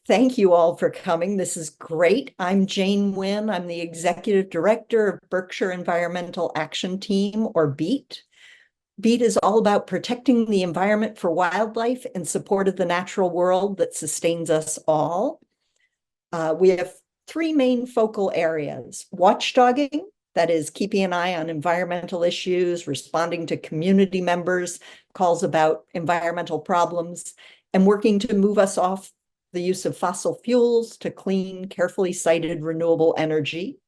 Thank you all for coming. This is great. I'm Jane Wynn. I'm the Executive Director of Berkshire Environmental Action Team, or BEAT. BEAT is all about protecting the environment for wildlife in support of the natural world that sustains us all. We have three main focal areas: watchdogging, that is keeping an eye on environmental issues, responding to community members' calls about environmental problems, and working to move us off the use of fossil fuels to clean, carefully sited renewable energy.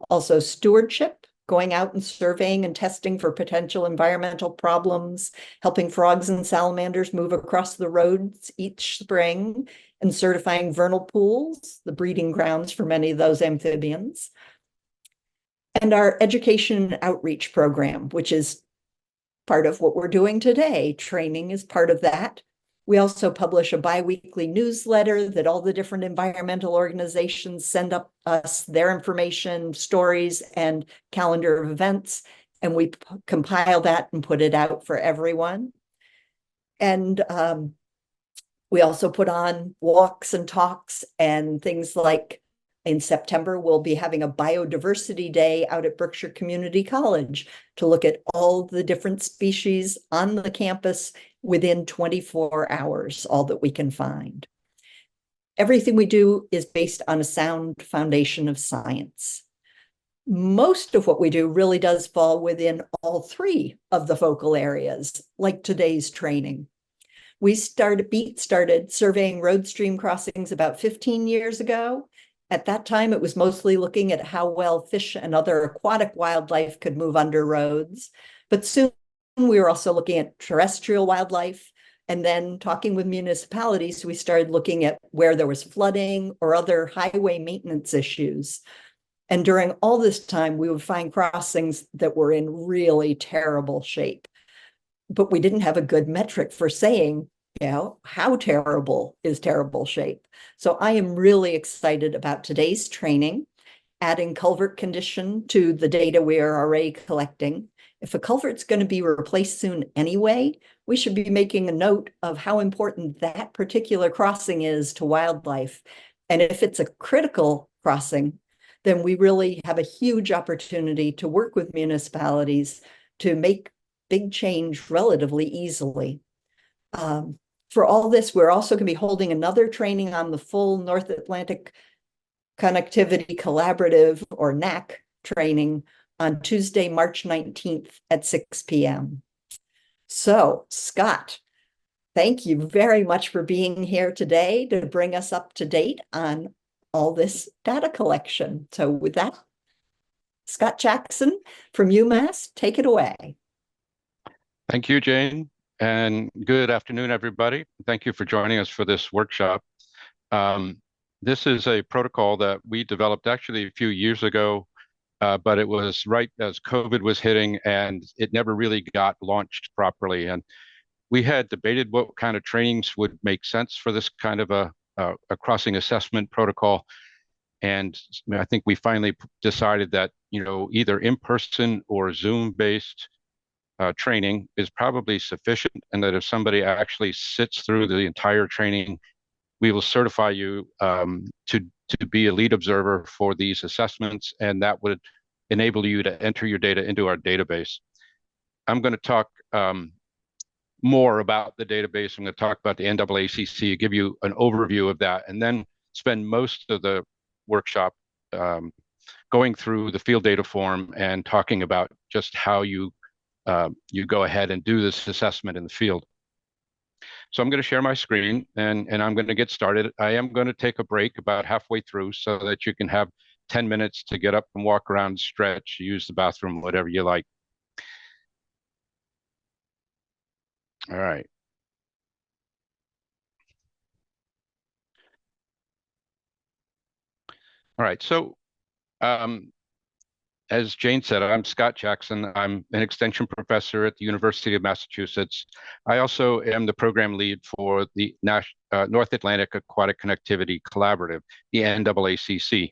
Also stewardship, going out and surveying and testing for potential environmental problems, helping frogs and salamanders move across the roads each spring, and certifying vernal pools, the breeding grounds for many of those amphibians. And our education and outreach program, which is part of what we're doing today. Training is part of that. We also publish a biweekly newsletter that all the different environmental organizations send up us their information, stories, and calendar of events, and we compile that and put it out for everyone. And we also put on walks and talks and things like in September, we'll be having a biodiversity day out at Berkshire Community College to look at all the different species on the campus within 24 hours, all that we can find. Everything we do is based on a sound foundation of science. Most of what we do really does fall within all three of the focal areas, like today's training. BEAT started surveying road stream crossings about 15 years ago. At that time, it was mostly looking at how well fish and other aquatic wildlife could move under roads. But soon we were also looking at terrestrial wildlife. And then talking with municipalities, we started looking at where there was flooding or other highway maintenance issues. And during all this time, we would find crossings that were in really terrible shape. But we didn't have a good metric for saying, how terrible is terrible shape? So I am really excited about today's training, adding culvert condition to the data we are already collecting. If a culvert's going to be replaced soon anyway, we should be making a note of how important that particular crossing is to wildlife. And if it's a critical crossing, then we really have a huge opportunity to work with municipalities to make big change relatively easily. For all this, we're also going to be holding another training on the full North Atlantic Connectivity Collaborative, or NAACC, training on Tuesday, March 19th at 6 p.m. So, Scott, thank you very much for being here today to bring us up to date on all this data collection. So with that, Scott Jackson from UMass, take it away. Thank you, Jane. And good afternoon, everybody. Thank you for joining us for this workshop. This is a protocol that we developed actually a few years ago, but it was right as COVID was hitting and it never really got launched properly. And we had debated what kind of trainings would make sense for this kind of a crossing assessment protocol. And I think we finally decided that, either in-person or Zoom-based training is probably sufficient, and that if somebody actually sits through the entire training, we will certify you to be a lead observer for these assessments, and that would enable you to enter your data into our database. I'm going to talk more about the database. I'm going to talk about the NAACC, give you an overview of that, and then spend most of the workshop going through the field data form and talking about just how you go ahead and do this assessment in the field. So I'm going to share my screen and I'm going to get started. I am going to take a break about halfway through so that you can have 10 minutes to get up and walk around, stretch, use the bathroom, whatever you like. All right. All right. So as Jane said, I'm Scott Jackson. I'm an extension professor at the University of Massachusetts. I also am the program lead for the North Atlantic Aquatic Connectivity Collaborative, the NAACC.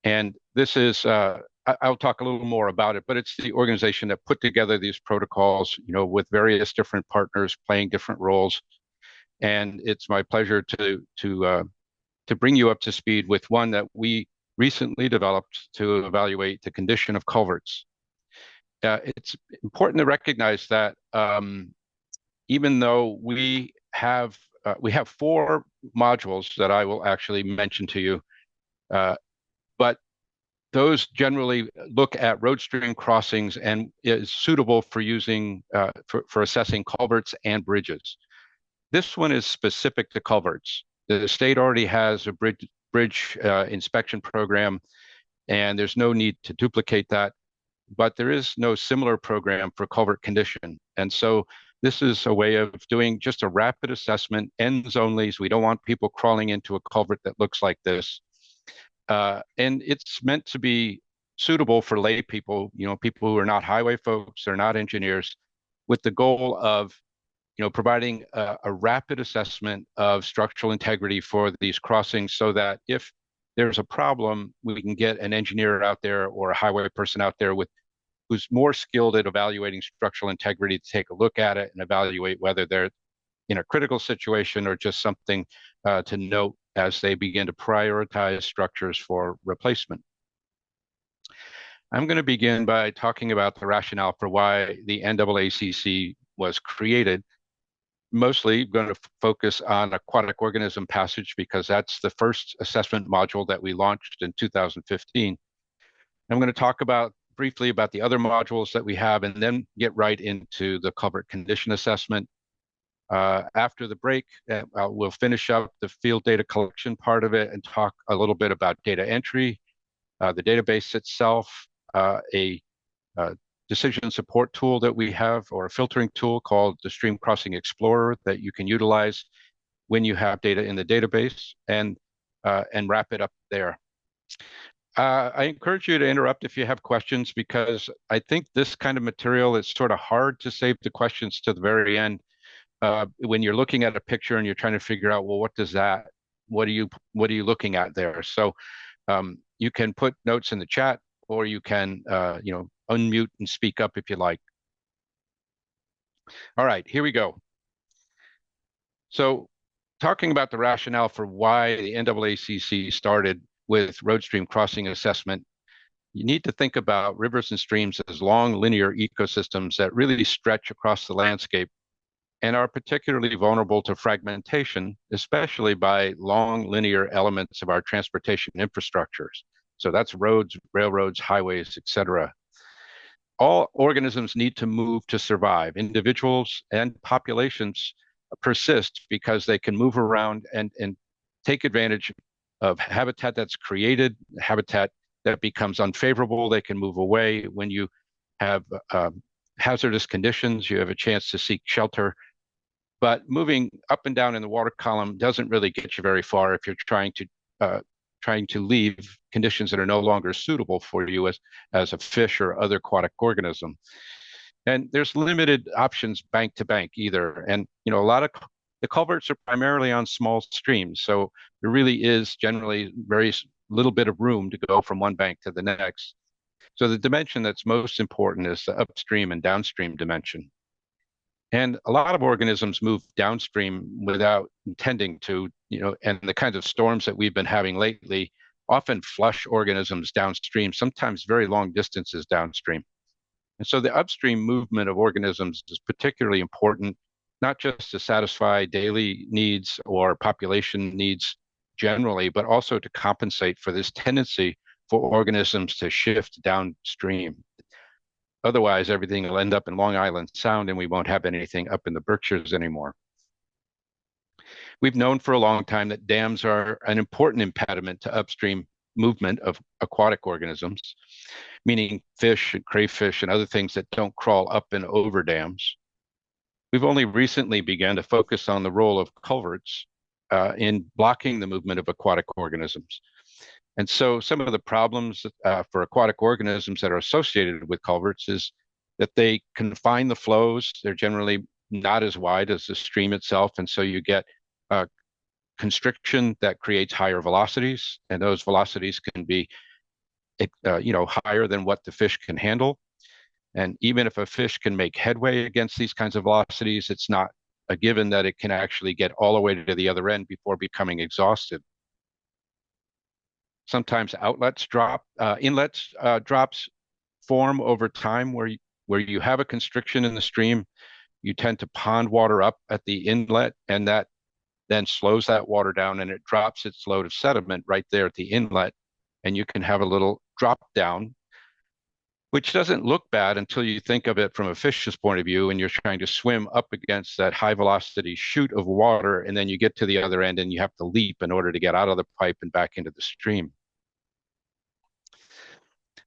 And this is, I'll talk a little more about it, but it's the organization that put together these protocols, with various different partners playing different roles. And it's my pleasure to to bring you up to speed with one that we recently developed to evaluate the condition of culverts. It's important to recognize that even though we have 4 modules that I will actually mention to you, but those generally look at road stream crossings and is suitable for using for assessing culverts and bridges. This one is specific to culverts. The state already has a bridge inspection program, and there's no need to duplicate that. But there is no similar program for culvert condition. And so this is a way of doing just a rapid assessment, ends only, so we don't want people crawling into a culvert that looks like this. And it's meant to be suitable for lay people, people who are not highway folks, they're not engineers, with the goal of providing a rapid assessment of structural integrity for these crossings so that if there's a problem, we can get an engineer out there or a highway person out there who's more skilled at evaluating structural integrity to take a look at it and evaluate whether they're in a critical situation or just something to note as they begin to prioritize structures for replacement. I'm going to begin by talking about the rationale for why the NAACC was created. Mostly going to focus on aquatic organism passage because that's the first assessment module that we launched in 2015. I'm going to talk briefly about the other modules that we have and then get right into the culvert condition assessment. After the break, we'll finish up the field data collection part of it and talk a little bit about data entry, the database itself, a decision support tool that we have, or a filtering tool called the Stream Crossing Explorer that you can utilize when you have data in the database, and wrap it up there. I encourage you to interrupt if you have questions, because I think this kind of material is sort of hard to save the questions to the very end. When you're looking at a picture and you're trying to figure out, well, what are you looking at there? So you can put notes in the chat, or you can unmute and speak up if you like. All right, here we go. So talking about the rationale for why the NAACC started with road stream crossing assessment, you need to think about rivers and streams as long linear ecosystems that really stretch across the landscape and are particularly vulnerable to fragmentation, especially by long linear elements of our transportation infrastructures. So that's roads, railroads, highways, etc. All organisms need to move to survive. Individuals and populations persist because they can move around and take advantage of habitat that's created, habitat that becomes unfavorable. They can move away. When you have hazardous conditions, you have a chance to seek shelter. But moving up and down in the water column doesn't really get you very far if you're trying to leave conditions that are no longer suitable for you as a fish or other aquatic organism. And there's limited options bank to bank either. And a lot of the culverts are primarily on small streams, so there really is generally very little bit of room to go from one bank to the next. So the dimension that's most important is the upstream and downstream dimension. And a lot of organisms move downstream without intending to, and the kinds of storms that we've been having lately often flush organisms downstream, sometimes very long distances downstream. And so the upstream movement of organisms is particularly important, not just to satisfy daily needs or population needs generally, but also to compensate for this tendency for organisms to shift downstream. Otherwise, everything will end up in Long Island Sound and we won't have anything up in the Berkshires anymore. We've known for a long time that dams are an important impediment to upstream movement of aquatic organisms, meaning fish and crayfish and other things that don't crawl up and over dams. We've only recently begun to focus on the role of culverts in blocking the movement of aquatic organisms. And so some of the problems for aquatic organisms that are associated with culverts is that they confine the flows. They're generally not as wide as the stream itself. And so you get constriction that creates higher velocities. And those velocities can be higher than what the fish can handle. And even if a fish can make headway against these kinds of velocities, it's not a given that it can actually get all the way to the other end before becoming exhausted. Sometimes inlets drops form over time where you have a constriction in the stream. You tend to pond water up at the inlet, and that then slows that water down and it drops its load of sediment right there at the inlet. And you can have a little drop down, which doesn't look bad until you think of it from a fish's point of view and you're trying to swim up against that high velocity chute of water. And then you get to the other end and you have to leap in order to get out of the pipe and back into the stream.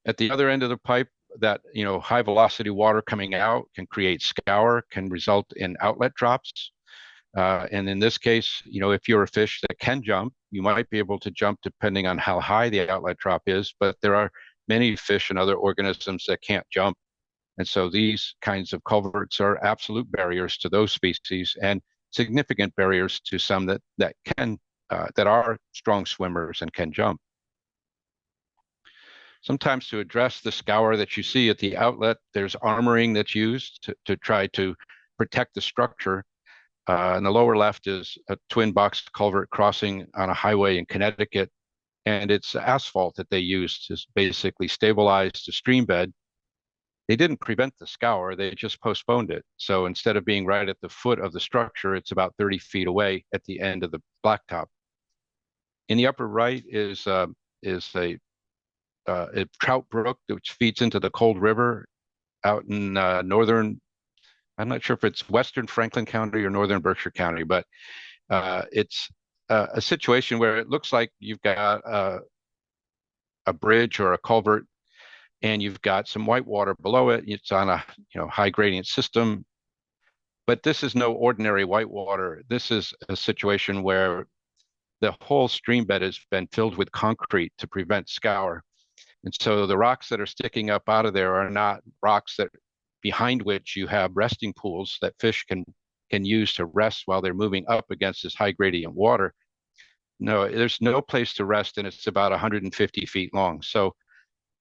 At the other end of the pipe, that high velocity water coming out can create scour, can result in outlet drops. And in this case, if you're a fish that can jump, you might be able to jump depending on how high the outlet drop is, but there are many fish and other organisms that can't jump. And so these kinds of culverts are absolute barriers to those species and significant barriers to some that are strong swimmers and can jump. Sometimes to address the scour that you see at the outlet, there's armoring that's used to try to protect the structure. On the lower left is a twin box culvert crossing on a highway in Connecticut, and it's asphalt that they used to basically stabilize the stream bed. They didn't prevent the scour, they just postponed it. So instead of being right at the foot of the structure, it's about 30 feet away at the end of the blacktop. In the upper right is a trout brook which feeds into the Cold River out in northern, I'm not sure if it's Western Franklin County or Northern Berkshire County, but it's a situation where it looks like you've got a bridge or a culvert and you've got some white water below it. It's on a high gradient system, but this is no ordinary white water. This is a situation where the whole stream bed has been filled with concrete to prevent scour. And so the rocks that are sticking up out of there are not rocks that behind which you have resting pools that fish can use to rest while they're moving up against this high gradient water. No, there's no place to rest, and it's about 150 feet long. So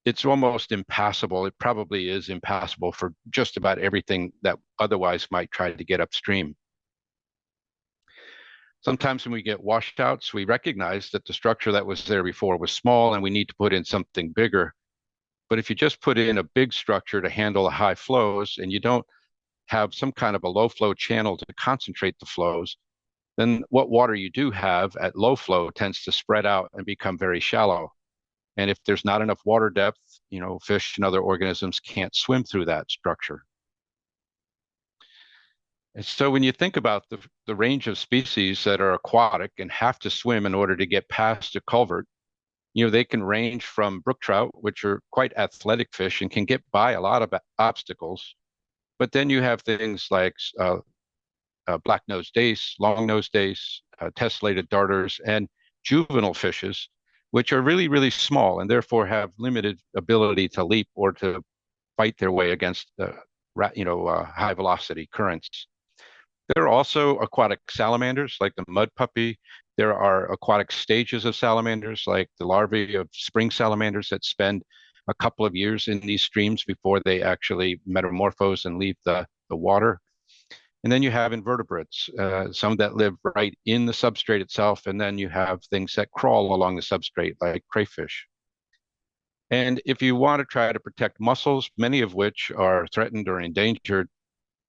it's almost impassable. It probably is impassable for just about everything that otherwise might try to get upstream. Sometimes when we get washouts, we recognize that the structure that was there before was small and we need to put in something bigger. But if you just put in a big structure to handle the high flows and you don't have some kind of a low flow channel to concentrate the flows, then what water you do have at low flow tends to spread out and become very shallow. And if there's not enough water depth, fish and other organisms can't swim through that structure. And so when you think about the range of species that are aquatic and have to swim in order to get past a culvert, they can range from brook trout, which are quite athletic fish and can get by a lot of obstacles. But then you have things like black-nosed dace, long-nosed dace, tessellated darters, and juvenile fishes, which are really, really small and therefore have limited ability to leap or to fight their way against high velocity currents. There are also aquatic salamanders like the mud puppy. There are aquatic stages of salamanders like the larvae of spring salamanders that spend a couple of years in these streams before they actually metamorphose and leave the water. And then you have invertebrates, some that live right in the substrate itself, and then you have things that crawl along the substrate like crayfish. And if you want to try to protect mussels, many of which are threatened or endangered,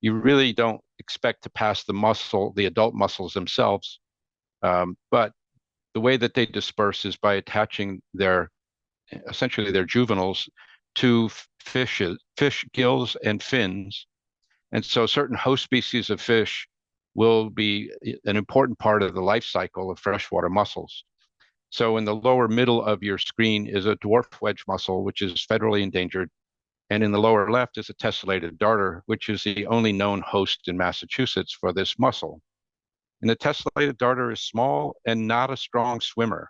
you really don't expect to pass the adult mussels themselves. But the way that they disperse is by attaching essentially their juveniles to fish gills and fins. And so certain host species of fish will be an important part of the life cycle of freshwater mussels. So in the lower middle of your screen is a dwarf wedge mussel, which is federally endangered. And in the lower left is a tessellated darter, which is the only known host in Massachusetts for this mussel. And the tessellated darter is small and not a strong swimmer.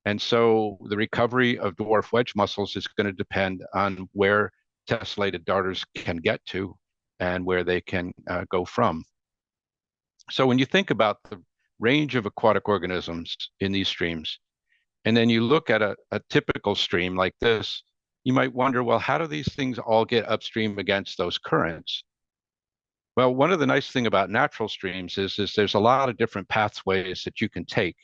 And so the recovery of dwarf wedge mussels is going to depend on where tessellated darters can get to and where they can go from. So when you think about the range of aquatic organisms in these streams, and then you look at a typical stream like this, you might wonder, well, how do these things all get upstream against those currents? Well, one of the nice things about natural streams is there's a lot of different pathways that you can take.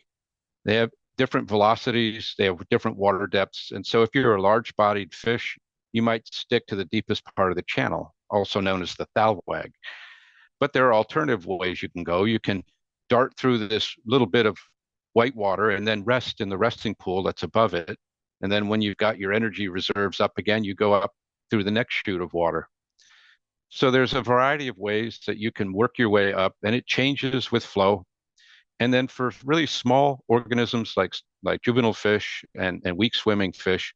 They have different velocities, they have different water depths. And so if you're a large-bodied fish, you might stick to the deepest part of the channel, also known as the thalwag. But there are alternative ways you can go. You can dart through this little bit of white water and then rest in the resting pool that's above it. And then when you've got your energy reserves up again, you go up through the next chute of water. So there's a variety of ways that you can work your way up, and it changes with flow. And then for really small organisms like juvenile fish and weak swimming fish,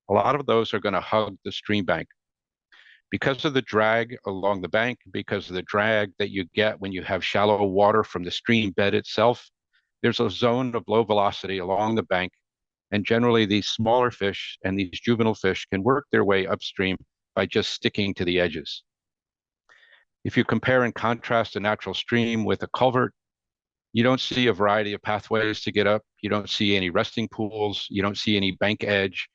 a lot of those are going to hug the stream bank. Because of the drag along the bank, because of the drag that you get when you have shallow water from the stream bed itself, there's a zone of low velocity along the bank. And generally, these smaller fish and these juvenile fish can work their way upstream by just sticking to the edges. If you compare and contrast a natural stream with a culvert, you don't see a variety of pathways to get up. You don't see any resting pools. You don't see any bank edge.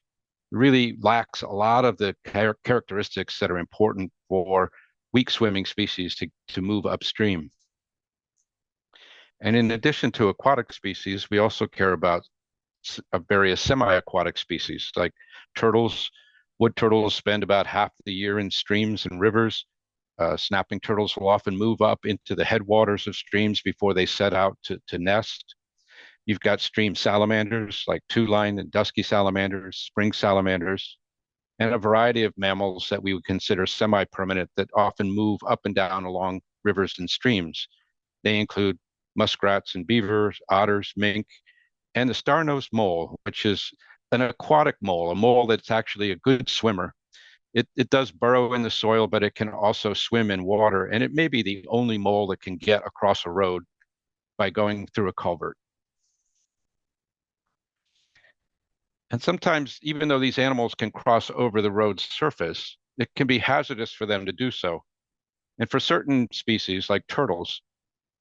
It really lacks a lot of the characteristics that are important for weak swimming species to move upstream. And in addition to aquatic species, we also care about various semi-aquatic species like turtles. Wood turtles spend about half the year in streams and rivers. Snapping turtles will often move up into the headwaters of streams before they set out to nest. You've got stream salamanders like two-line and dusky salamanders, spring salamanders, and a variety of mammals that we would consider semi-permanent that often move up and down along rivers and streams. They include muskrats and beavers, otters, mink, and the star-nosed mole, which is an aquatic mole, a mole that's actually a good swimmer. It does burrow in the soil, but it can also swim in water, and it may be the only mole that can get across a road by going through a culvert. And sometimes, even though these animals can cross over the road's surface, it can be hazardous for them to do so. And for certain species, like turtles,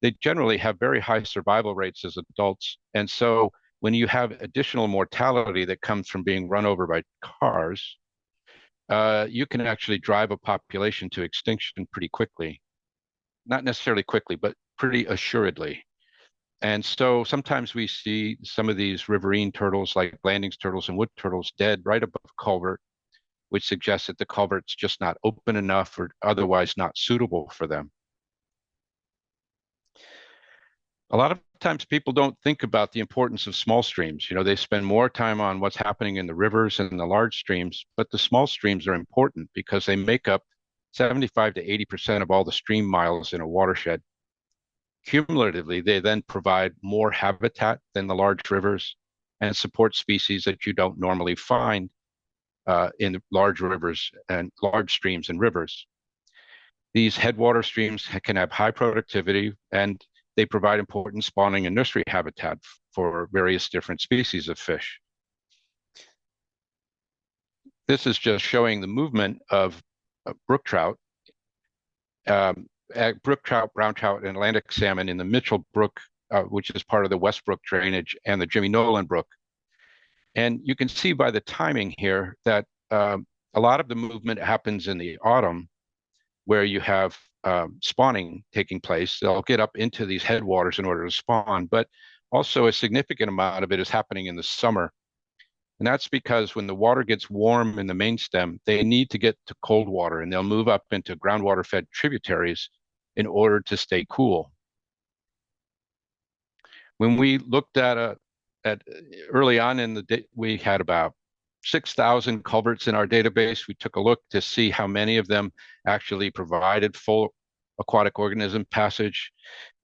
they generally have very high survival rates as adults. And so when you have additional mortality that comes from being run over by cars, you can actually drive a population to extinction pretty quickly. Not necessarily quickly, but pretty assuredly. And so sometimes we see some of these riverine turtles, like Blanding's turtles and wood turtles, dead right above culvert, which suggests that the culvert's just not open enough or otherwise not suitable for them. A lot of times people don't think about the importance of small streams. You know, they spend more time on what's happening in the rivers and the large streams, but the small streams are important because they make up 75 to 80% of all the stream miles in a watershed. Cumulatively, they then provide more habitat than the large rivers and support species that you don't normally find in large rivers and large streams and rivers. These headwater streams can have high productivity, and they provide important spawning and nursery habitat for various different species of fish. This is just showing the movement of brook trout, brook trout, brown trout, and Atlantic salmon in the Mitchell Brook, which is part of the Westbrook drainage, and the Jimmy Nolan Brook. And you can see by the timing here that a lot of the movement happens in the autumn, where you have spawning taking place. They'll get up into these headwaters in order to spawn, but also a significant amount of it is happening in the summer. And that's because when the water gets warm in the main stem, they need to get to cold water, and they'll move up into groundwater-fed tributaries in order to stay cool. When we looked at early on in the day, we had about 6,000 culverts in our database. We took a look to see how many of them actually provided full aquatic organism passage.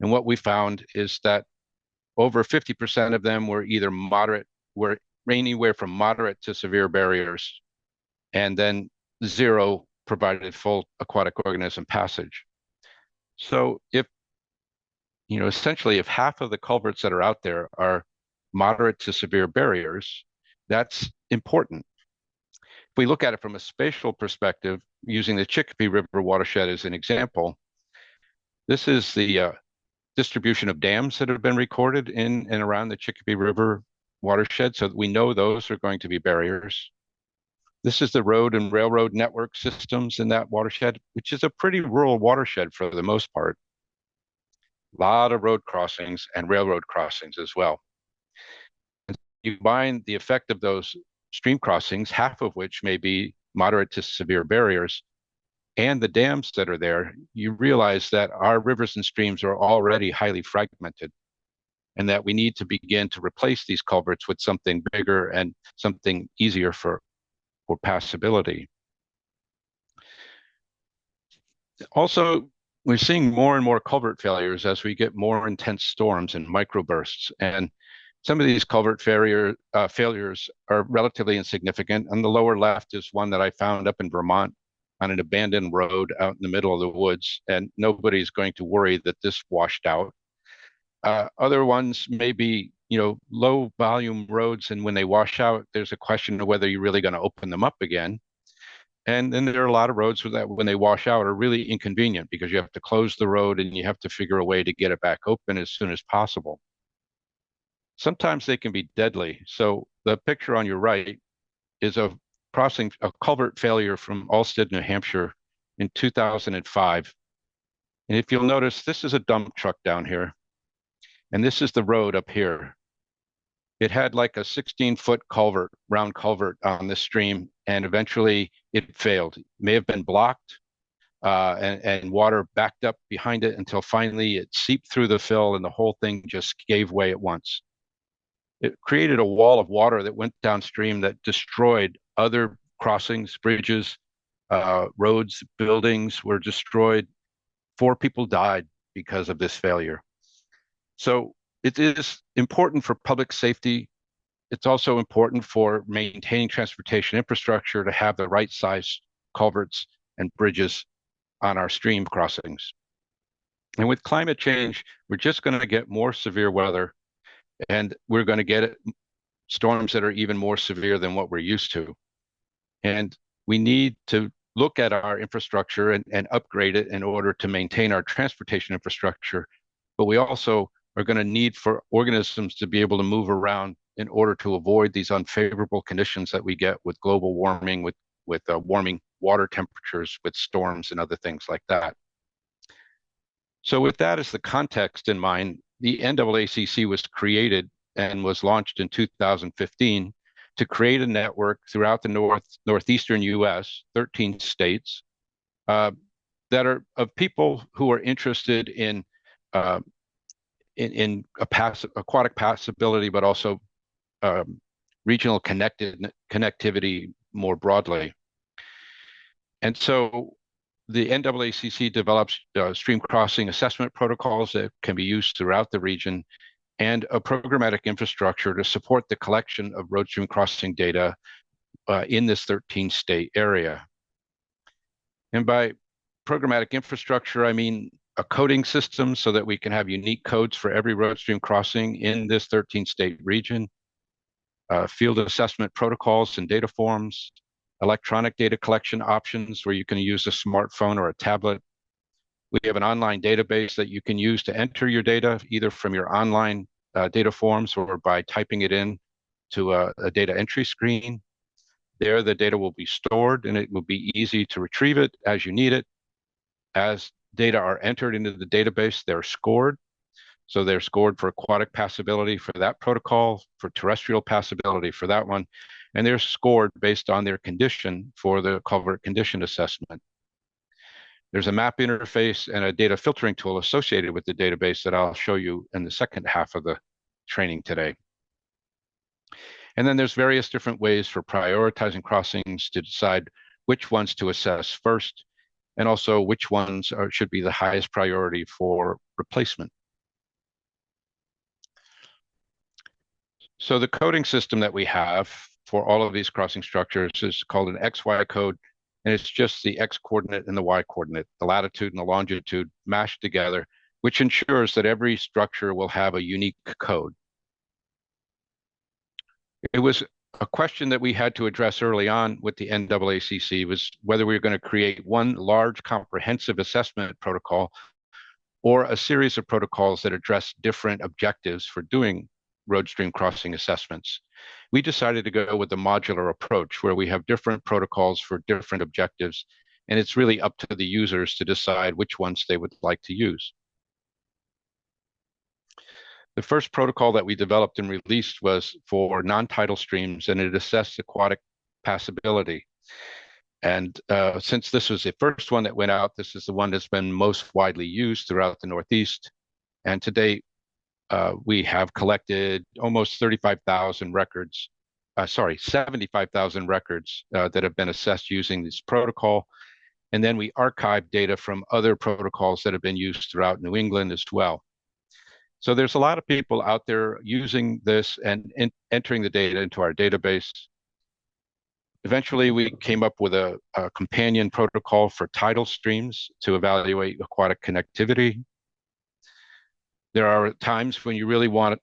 And what we found is that over 50% of them were either were anywhere from moderate to severe barriers, and then 0 provided full aquatic organism passage. So if, essentially if half of the culverts that are out there are moderate to severe barriers, that's important. If we look at it from a spatial perspective, using the Chicopee River watershed as an example, this is the distribution of dams that have been recorded in and around the Chicopee River watershed, so that we know those are going to be barriers. This is the road and railroad network systems in that watershed, which is a pretty rural watershed for the most part. A lot of road crossings and railroad crossings as well. you combine the effect of those stream crossings, half of which may be moderate to severe barriers, and the dams that are there, you realize that our rivers and streams are already highly fragmented, and that we need to begin to replace these culverts with something bigger and something easier for passability. Also, we're seeing more and more culvert failures as we get more intense storms and microbursts. And some of these culvert failures are relatively insignificant. On the lower left is one that I found up in Vermont on an abandoned road out in the middle of the woods, and nobody's going to worry that this washed out. Other ones may be, low volume roads, and when they wash out, there's a question of whether you're really going to open them up again. And then there are a lot of roads that, when they wash out, are really inconvenient because you have to close the road and you have to figure a way to get it back open as soon as possible. Sometimes they can be deadly. So the picture on your right is of crossing a culvert failure from Alstead, New Hampshire in 2005. And if you'll notice, this is a dump truck down here, and this is the road up here. It had like a 16-foot culvert, round culvert on this stream, and eventually it failed. It may have been blocked, and water backed up behind it until finally it seeped through the fill and the whole thing just gave way at once. It created a wall of water that went downstream that destroyed other crossings, bridges, roads, buildings were destroyed. 4 people died because of this failure. So it is important for public safety. It's also important for maintaining transportation infrastructure to have the right size culverts and bridges on our stream crossings. And with climate change, we're just going to get more severe weather, and we're going to get storms that are even more severe than what we're used to. And we need to look at our infrastructure and upgrade it in order to maintain our transportation infrastructure. But we also are going to need for organisms to be able to move around in order to avoid these unfavorable conditions that we get with global warming, with warming water temperatures, with storms and other things like that. So with that as the context in mind, the NAACC was created and was launched in 2015 to create a network throughout the northeastern US, 13 states, that are of people who are interested in aquatic passability, but also regional connectivity more broadly. And so the NAACC develops stream crossing assessment protocols that can be used throughout the region, and a programmatic infrastructure to support the collection of road stream crossing data in this 13-state area. And by programmatic infrastructure, I mean a coding system so that we can have unique codes for every road stream crossing in this 13-state region, field assessment protocols and data forms, electronic data collection options where you can use a smartphone or a tablet. We have an online database that you can use to enter your data, either from your online data forms or by typing it in to a data entry screen. There, the data will be stored, and it will be easy to retrieve it as you need it. As data are entered into the database, they're scored. So they're scored for aquatic passability for that protocol, for terrestrial passability for that one, and they're scored based on their condition for the Culvert Condition Assessment. There's a map interface and a data filtering tool associated with the database that I'll show you in the second half of the training today. And then there's various different ways for prioritizing crossings to decide which ones to assess first, and also which ones should be the highest priority for replacement. So the coding system that we have for all of these crossing structures is called an XY code, and it's just the X coordinate and the Y coordinate, the latitude and the longitude mashed together, which ensures that every structure will have a unique code. It was a question that we had to address early on with the NAACC was whether we were going to create one large comprehensive assessment protocol or a series of protocols that address different objectives for doing road stream crossing assessments. We decided to go with the modular approach where we have different protocols for different objectives, and it's really up to the users to decide which ones they would like to use. The first protocol that we developed and released was for non-tidal streams, and it assessed aquatic passability. And since this was the first one that went out, this is the one that's been most widely used throughout the Northeast. And to date, we have collected almost 35,000 records, 75,000 records that have been assessed using this protocol. And then we archive data from other protocols that have been used throughout New England as well. So there's a lot of people out there using this and entering the data into our database. Eventually, we came up with a companion protocol for tidal streams to evaluate aquatic connectivity. There are times when you really want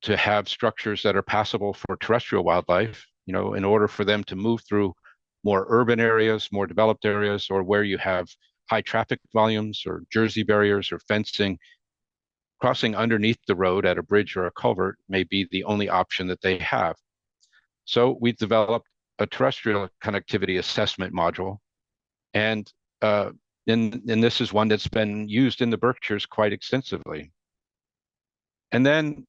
to have structures that are passable for terrestrial wildlife, in order for them to move through more urban areas, more developed areas, or where you have high traffic volumes or Jersey barriers or fencing. Crossing underneath the road at a bridge or a culvert may be the only option that they have. So we developed a terrestrial connectivity assessment module, and this is one that's been used in the Berkshires quite extensively. And then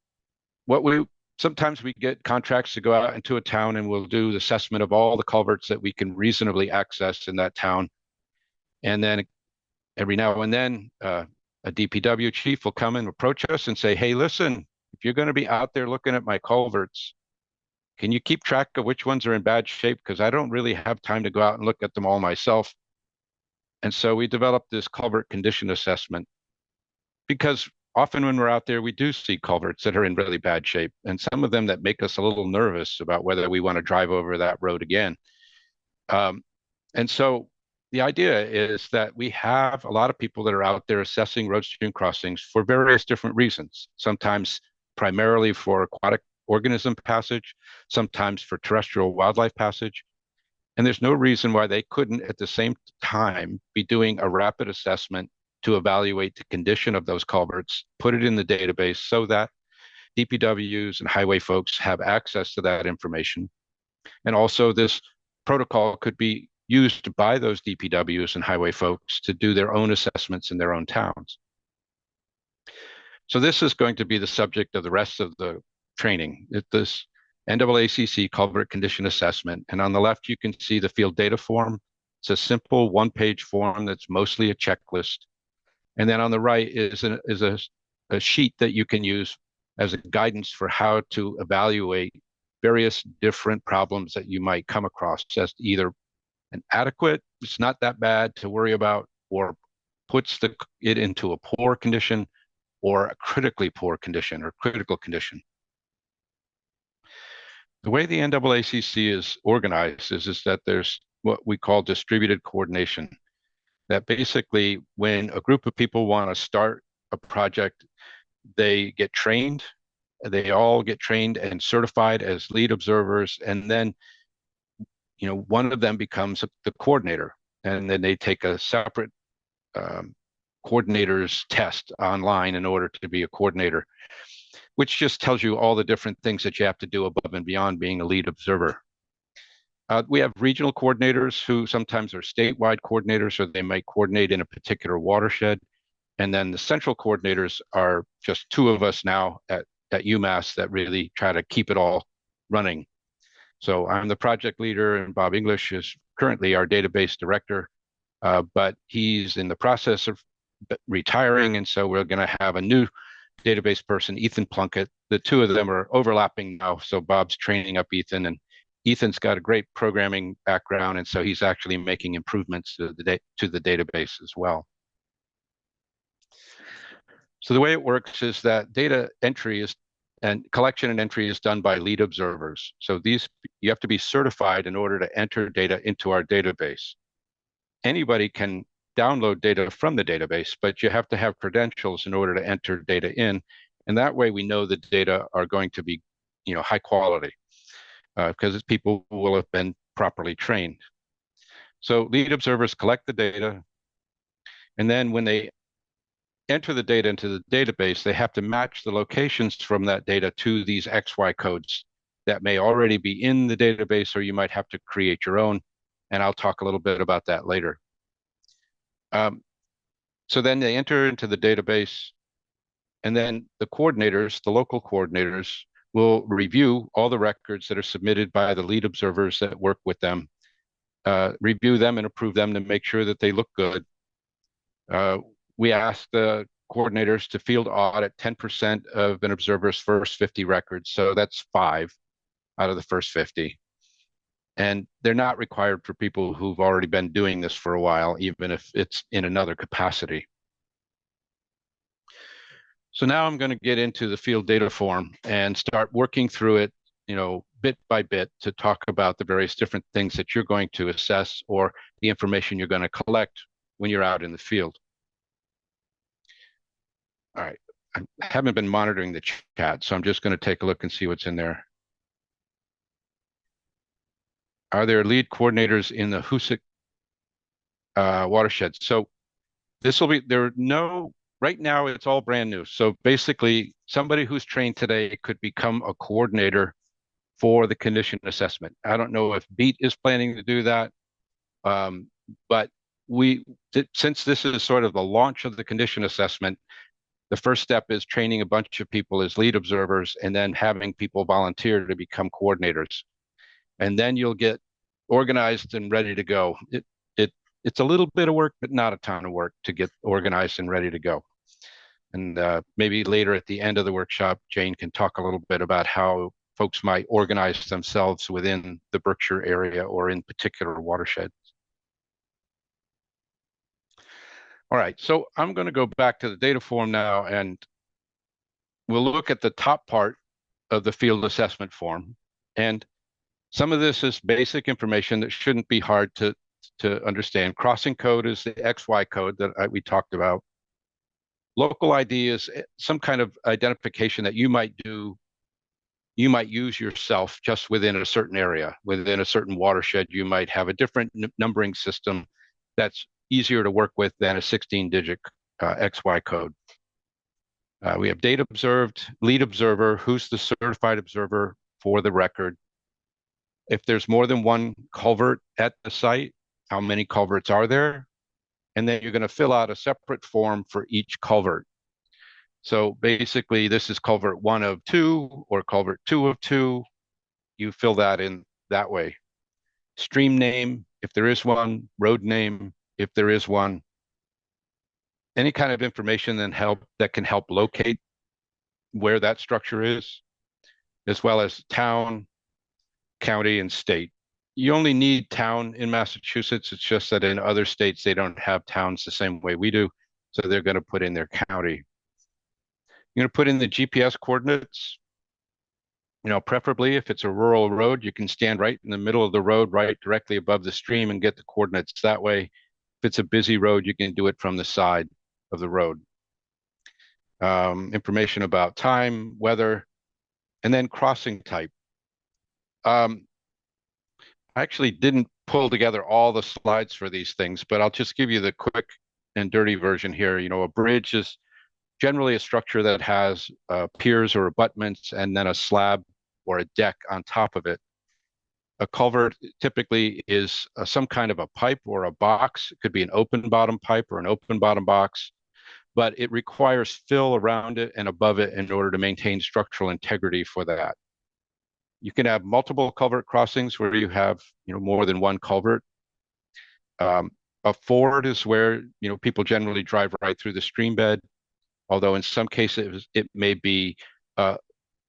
sometimes we get contracts to go out into a town, and we'll do the assessment of all the culverts that we can reasonably access in that town. And then every now and then, a DPW chief will come and approach us and say, "Hey, listen, if you're going to be out there looking at my culverts, can you keep track of which ones are in bad shape? Because I don't really have time to go out and look at them all myself." And so we developed this culvert condition assessment, because often when we're out there, we do see culverts that are in really bad shape, and some of them that make us a little nervous about whether we want to drive over that road again. And so the idea is that we have a lot of people that are out there assessing road stream crossings for various different reasons, sometimes primarily for aquatic organism passage, sometimes for terrestrial wildlife passage. And there's no reason why they couldn't at the same time be doing a rapid assessment to evaluate the condition of those culverts, put it in the database so that DPWs and highway folks have access to that information. And also this protocol could be used by those DPWs and highway folks to do their own assessments in their own towns. So this is going to be the subject of the rest of the training. This NAACC Culvert Condition Assessment. And on the left, you can see the field data form. It's a simple one-page form that's mostly a checklist. And then on the right is a sheet that you can use as a guidance for how to evaluate various different problems that you might come across as either an adequate, it's not that bad to worry about, or puts it into a poor condition, or a critically poor condition or critical condition. The way the NAACC is organized is that there's what we call distributed coordination. That basically, when a group of people want to start a project, they get trained. They all get trained and certified as lead observers, and then one of them becomes the coordinator, and then they take a separate coordinator's test online in order to be a coordinator, which just tells you all the different things that you have to do above and beyond being a lead observer. We have regional coordinators who sometimes are statewide coordinators, or they might coordinate in a particular watershed. And then the central coordinators are just two of us now at UMass that really try to keep it all running. So I'm the project leader, and Bob English is currently our database director, but he's in the process of retiring. And so we're going to have a new database person, Ethan Plunkett. The two of them are overlapping now. So Bob's training up Ethan, and Ethan's got a great programming background. And so he's actually making improvements to the database as well. So the way it works is that data entry and collection and entry is done by lead observers. So you have to be certified in order to enter data into our database. Anybody can download data from the database, but you have to have credentials in order to enter data in. And that way we know the data are going to be, high quality, because people will have been properly trained. So lead observers collect the data, and then when they enter the data into the database, they have to match the locations from that data to these XY codes that may already be in the database, or you might have to create your own. And I'll talk a little bit about that later. So then they enter into the database, And then the coordinators, the local coordinators, will review all the records that are submitted by the lead observers that work with them, review them and approve them to make sure that they look good. We ask the coordinators to field audit 10% of an observer's first 50 records. So that's 5 out of the first 50. And they're not required for people who've already been doing this for a while, even if it's in another capacity. So now I'm going to get into the field data form and start working through it, bit by bit, to talk about the various different things that you're going to assess or the information you're going to collect when you're out in the field. All right, I haven't been monitoring the chat, so I'm just going to take a look and see what's in there. Are there lead coordinators in the Hoosick watershed? So this will be, right now it's all brand new. So basically somebody who's trained today could become a coordinator for the condition assessment. I don't know if BEAT is planning to do that, but since this is sort of the launch of the condition assessment, the first step is training a bunch of people as lead observers and then having people volunteer to become coordinators. And then you'll get organized and ready to go. It's a little bit of work, but not a ton of work to get organized and ready to go. And maybe later at the end of the workshop, Jane can talk a little bit about how folks might organize themselves within the Berkshire area or in particular watersheds. All right, so I'm going to go back to the data form now, and we'll look at the top part of the field assessment form. And some of this is basic information that shouldn't be hard to understand. Crossing code is the XY code that we talked about. Local ID is some kind of identification that you might use yourself just within a certain area, within a certain watershed. You might have a different numbering system that's easier to work with than a 16-digit XY code. We have data observed, lead observer, who's the certified observer for the record. If there's more than one culvert at the site, how many culverts are there? And then you're going to fill out a separate form for each culvert. So basically, this is culvert 1 of 2 or culvert 2 of 2. You fill that in that way. Stream name, if there is one, road name, if there is one. Any kind of information that can help locate where that structure is, as well as town, county, and state. You only need town in Massachusetts. It's just that in other states, they don't have towns the same way we do. So they're going to put in their county. You're going to put in the GPS coordinates. Preferably if it's a rural road, you can stand right in the middle of the road, right directly above the stream, and get the coordinates that way. If it's a busy road, you can do it from the side of the road. Information about time, weather, and then crossing type. I actually didn't pull together all the slides for these things, but I'll just give you the quick and dirty version here. A bridge is generally a structure that has piers or abutments and then a slab or a deck on top of it. A culvert typically is some kind of a pipe or a box. It could be an open bottom pipe or an open bottom box, but it requires fill around it and above it in order to maintain structural integrity for that. You can have multiple culvert crossings where you have, more than one culvert. A ford is where, people generally drive right through the stream bed, although in some cases it may be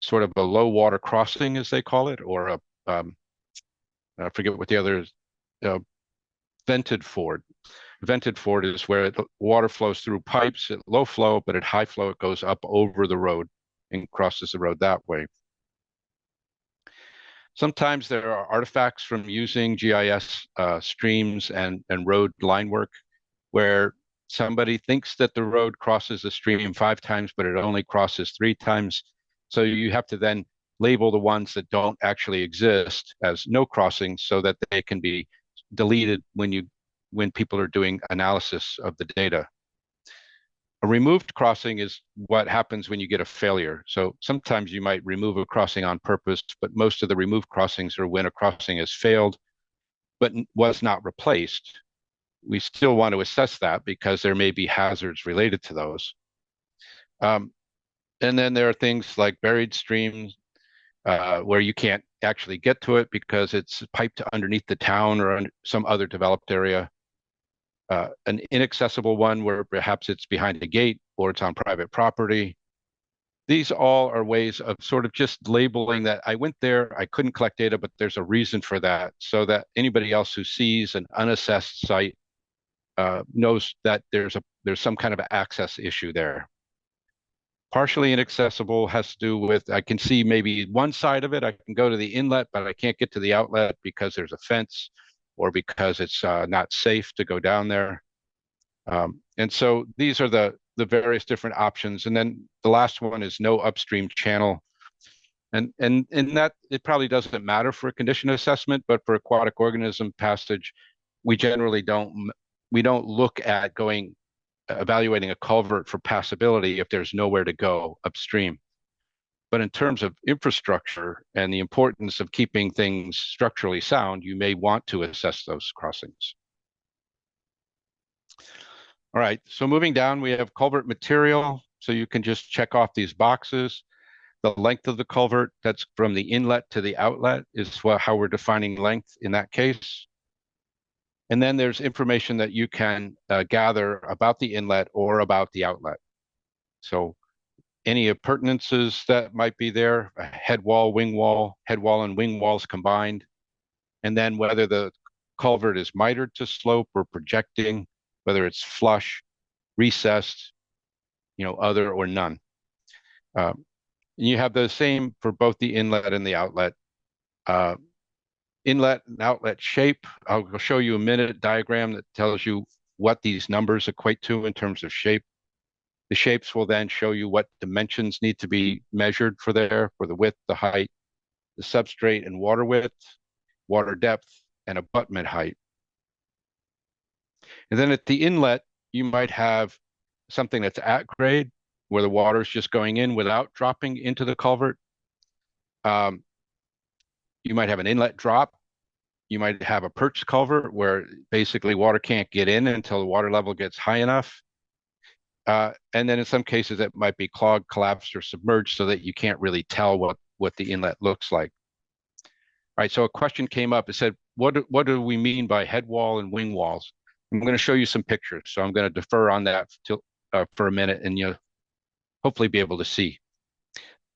sort of a low water crossing, as they call it, or I forget what the other is, vented ford. Vented ford is where the water flows through pipes at low flow, but at high flow it goes up over the road and crosses the road that way. Sometimes there are artifacts from using GIS streams and road line work where somebody thinks that the road crosses the stream 5 times, but it only crosses 3 times. So you have to then label the ones that don't actually exist as no crossings so that they can be deleted when people are doing analysis of the data. A removed crossing is what happens when you get a failure. So sometimes you might remove a crossing on purpose, but most of the removed crossings are when a crossing has failed, but was not replaced. We still want to assess that because there may be hazards related to those. And then there are things like buried streams where you can't actually get to it because it's piped underneath the town or some other developed area. An inaccessible one where perhaps it's behind a gate or it's on private property. These all are ways of sort of just labeling that I went there, I couldn't collect data, but there's a reason for that, so that anybody else who sees an unassessed site knows that there's some kind of access issue there. Partially inaccessible has to do with I can see maybe one side of it. I can go to the inlet, but I can't get to the outlet because there's a fence or because it's not safe to go down there. And so these are the various different options. And then the last one is no upstream channel. And that it probably doesn't matter for a condition assessment, but for aquatic organism passage, we generally don't look at evaluating a culvert for passability if there's nowhere to go upstream. But in terms of infrastructure and the importance of keeping things structurally sound, you may want to assess those crossings. All right, so moving down, we have culvert material. So you can just check off these boxes. The length of the culvert, that's from the inlet to the outlet, is how we're defining length in that case. And then there's information that you can gather about the inlet or about the outlet. So any appurtenances that might be there, a head wall, and wing walls combined, and then whether the culvert is mitered to slope or projecting, whether it's flush, recessed, other or none. You have the same for both the inlet and the outlet. Inlet and outlet shape, I'll show you a minute diagram that tells you what these numbers equate to in terms of shape. The shapes will then show you what dimensions need to be measured for the width, the height, the substrate and water width, water depth, and abutment height. And then at the inlet, you might have something that's at grade, where the water is just going in without dropping into the culvert. You might have an inlet drop. You might have a perched culvert where basically water can't get in until the water level gets high enough. And then in some cases, it might be clogged, collapsed, or submerged so that you can't really tell what the inlet looks like. All right, so a question came up. It said, what do we mean by head wall and wing walls? I'm going to show you some pictures. So I'm going to defer on that for a minute, and you'll hopefully be able to see.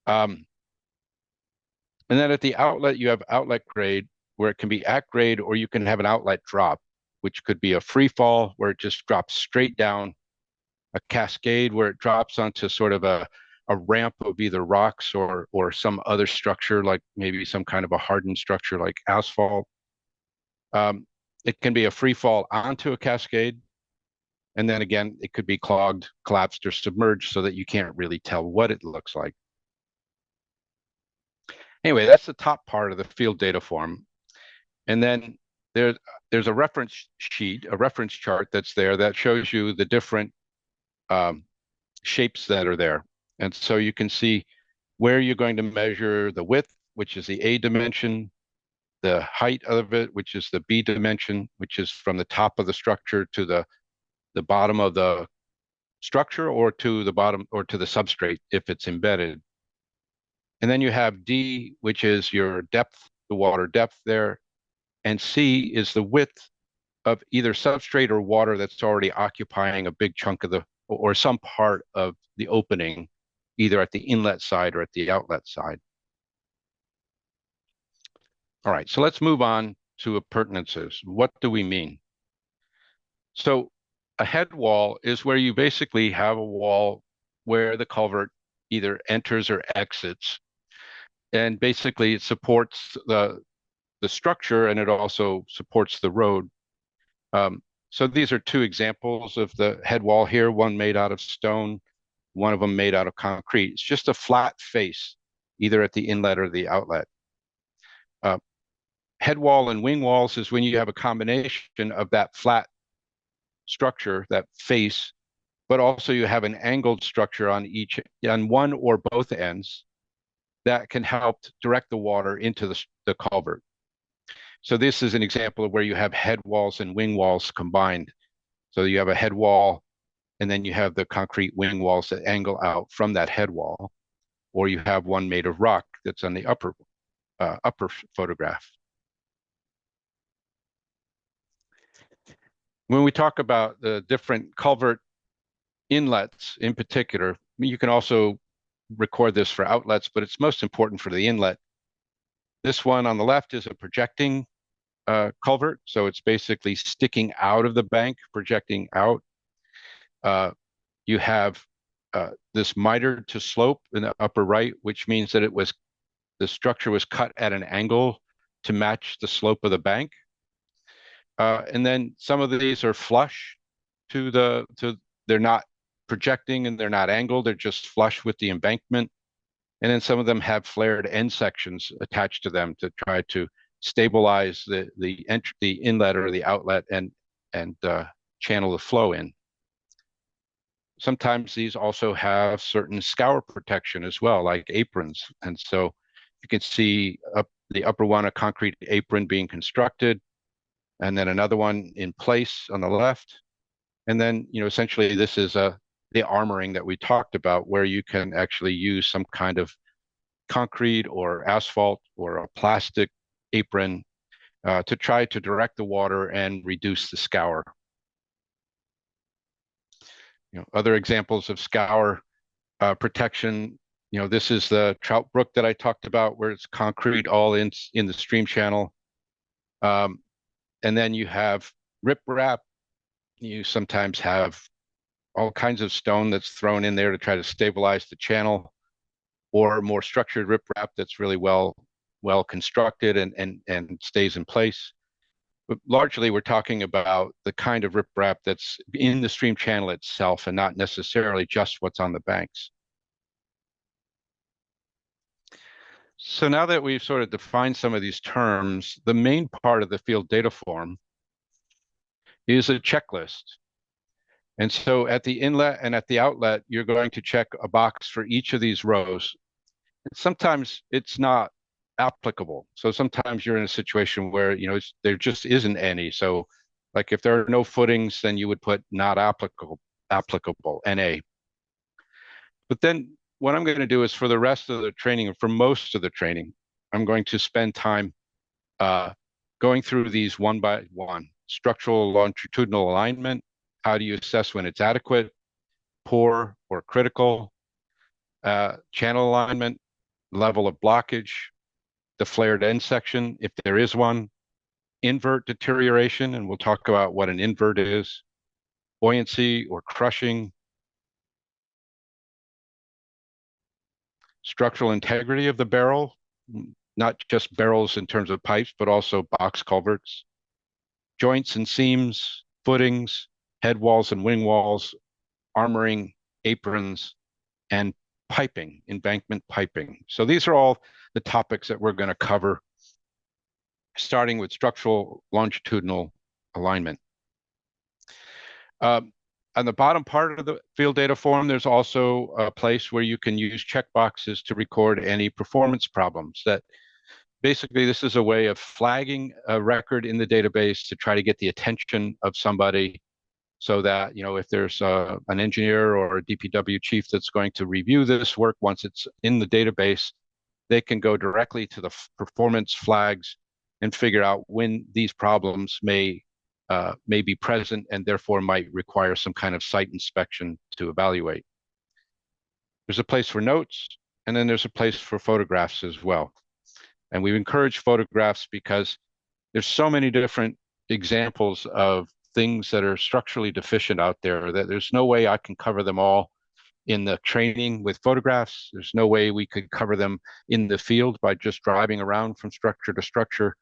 And then at the outlet, you have outlet grade, where it can be at grade, or you can have an outlet drop, which could be a free fall where it just drops straight down, a cascade where it drops onto sort of a ramp of either rocks or some other structure, like maybe some kind of a hardened structure like asphalt. It can be a free fall onto a cascade. And then again, it could be clogged, collapsed, or submerged so that you can't really tell what it looks like. Anyway, that's the top part of the field data form. And then there's a reference sheet, a reference chart that's there that shows you the different shapes that are there. And so you can see where you're going to measure the width, which is the A dimension, the height of it, which is the B dimension, which is from the top of the structure to the bottom of the structure, or to the bottom or to the substrate if it's embedded. And then you have D, which is your depth, the water depth there. And C is the width of either substrate or water that's already occupying a big chunk of or some part of the opening, either at the inlet side or at the outlet side. All right, so let's move on to appurtenances. What do we mean? So a head wall is where you basically have a wall where the culvert either enters or exits. And basically it supports the structure, and it also supports the road. So these are two examples of the head wall here, one made out of stone, one of them made out of concrete. It's just a flat face, either at the inlet or the outlet. Head wall and wing walls is when you have a combination of that flat structure, that face, but also you have an angled structure on one or both ends that can help direct the water into the culvert. So this is an example of where you have head walls and wing walls combined. So you have a head wall and then you have the concrete wing walls that angle out from that head wall, or you have one made of rock that's on the upper photograph. When we talk about the different culvert inlets in particular, you can also record this for outlets, but it's most important for the inlet. This one on the left is a projecting culvert, so it's basically sticking out of the bank, projecting out. You have this mitered to slope in the upper right, which means that the structure was cut at an angle to match the slope of the bank. And then some of these are flush they're not projecting and they're not angled, they're just flush with the embankment. And then some of them have flared end sections attached to them to try to stabilize the inlet or the outlet and channel the flow in. Sometimes these also have certain scour protection as well, like aprons. And so you can see the upper one, a concrete apron being constructed, and then another one in place on the left. And then, essentially this is the armoring that we talked about, where you can actually use some kind of concrete or asphalt or a plastic apron to try to direct the water and reduce the scour. Other examples of scour protection, this is the Trout Brook that I talked about, where it's concrete all in the stream channel. And then you have riprap. You sometimes have all kinds of stone that's thrown in there to try to stabilize the channel, or more structured riprap that's really well constructed and stays in place. But largely, we're talking about the kind of riprap that's in the stream channel itself and not necessarily just what's on the banks. So now that we've sort of defined some of these terms, the main part of the field data form is a checklist. And so at the inlet and at the outlet, you're going to check a box for each of these rows. And sometimes it's not applicable. So sometimes you're in a situation where, there just isn't any. So like if there are no footings, then you would put not applicable, NA. But then what I'm going to do is for the rest of the training, and for most of the training, I'm going to spend time going through these one by one. Structural longitudinal alignment. How do you assess when it's adequate, poor, or critical? Channel alignment, level of blockage, the flared end section, if there is one, invert deterioration, and we'll talk about what an invert is, buoyancy or crushing, structural integrity of the barrel, not just barrels in terms of pipes, but also box culverts, joints and seams, footings, head walls and wing walls, armoring, aprons, and piping, embankment piping. So these are all the topics that we're going to cover, starting with structural longitudinal alignment. On the bottom part of the field data form, there's also a place where you can use checkboxes to record any performance problems. That basically, this is a way of flagging a record in the database to try to get the attention of somebody, so that, if there's an engineer or a DPW chief that's going to review this work, once it's in the database, they can go directly to the performance flags and figure out when these problems may be present and therefore might require some kind of site inspection to evaluate. There's a place for notes, and then there's a place for photographs as well. And we encourage photographs because there's so many different examples of things that are structurally deficient out there that there's no way I can cover them all in the training with photographs. There's no way we could cover them in the field by just driving around from structure to structure.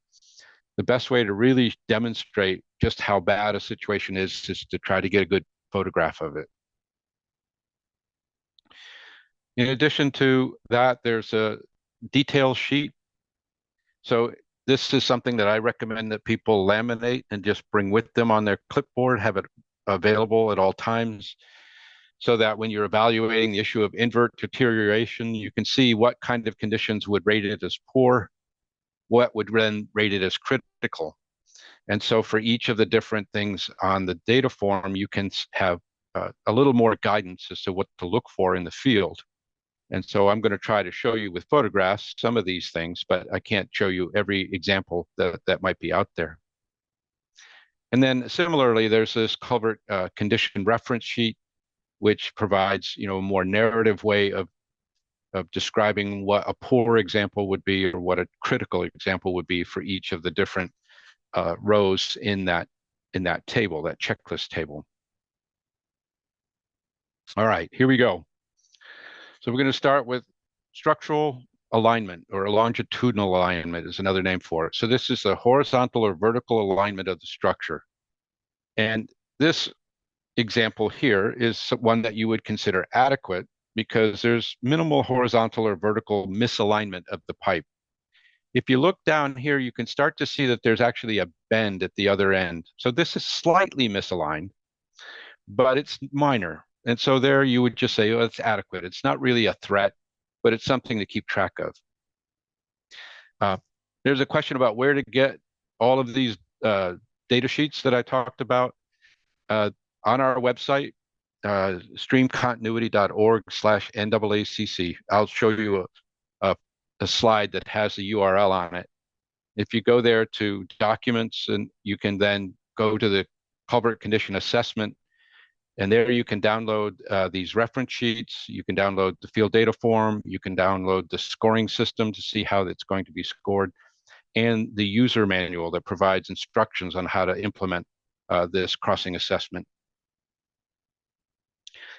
The best way to really demonstrate just how bad a situation is to try to get a good photograph of it. In addition to that, there's a detail sheet. So this is something that I recommend that people laminate and just bring with them on their clipboard, have it available at all times, so that when you're evaluating the issue of invert deterioration, you can see what kind of conditions would rate it as poor, what would then rate it as critical. And so for each of the different things on the data form, you can have a little more guidance as to what to look for in the field. And so I'm going to try to show you with photographs some of these things, but I can't show you every example that might be out there. And then similarly, there's this Culvert condition reference sheet, which provides, a more narrative way of describing what a poor example would be or what a critical example would be for each of the different rows in that table, that checklist table. All right, here we go. So we're going to start with structural alignment, or longitudinal alignment is another name for it. So this is the horizontal or vertical alignment of the structure. And this example here is one that you would consider adequate because there's minimal horizontal or vertical misalignment of the pipe. If you look down here, you can start to see that there's actually a bend at the other end. So this is slightly misaligned, but it's minor. And so there you would just say, oh, it's adequate. It's not really a threat, but it's something to keep track of. There's a question about where to get all of these data sheets that I talked about. On our website, streamcontinuity.org/NAACC. I'll show you a slide that has the URL on it. If you go there to documents, and you can then go to the Culvert Condition Assessment, and there you can download these reference sheets. You can download the field data form. You can download the scoring system to see how it's going to be scored, and the user manual that provides instructions on how to implement this crossing assessment.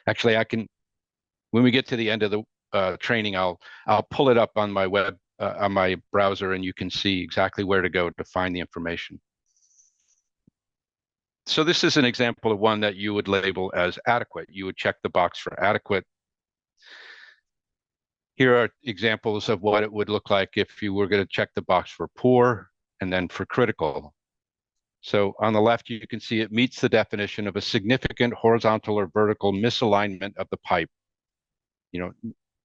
Actually, when we get to the end of the training, I'll pull it up on my on my browser, and you can see exactly where to go to find the information. So this is an example of one that you would label as adequate. You would check the box for adequate. Here are examples of what it would look like if you were going to check the box for poor and then for critical. So on the left, you can see it meets the definition of a significant horizontal or vertical misalignment of the pipe.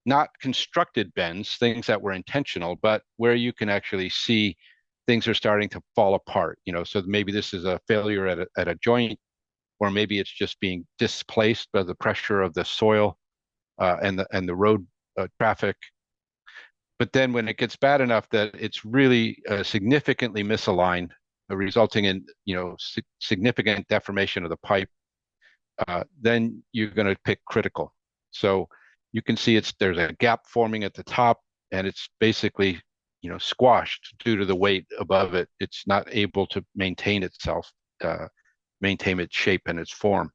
Not constructed bends, things that were intentional, but where you can actually see things are starting to fall apart. So maybe this is a failure at a joint, or maybe it's just being displaced by the pressure of the soil and the road traffic. But then when it gets bad enough that it's really significantly misaligned, resulting in significant deformation of the pipe, then you're going to pick critical. So you can see there's a gap forming at the top, and it's basically squashed due to the weight above it. It's not able to maintain itself, maintain its shape and its form.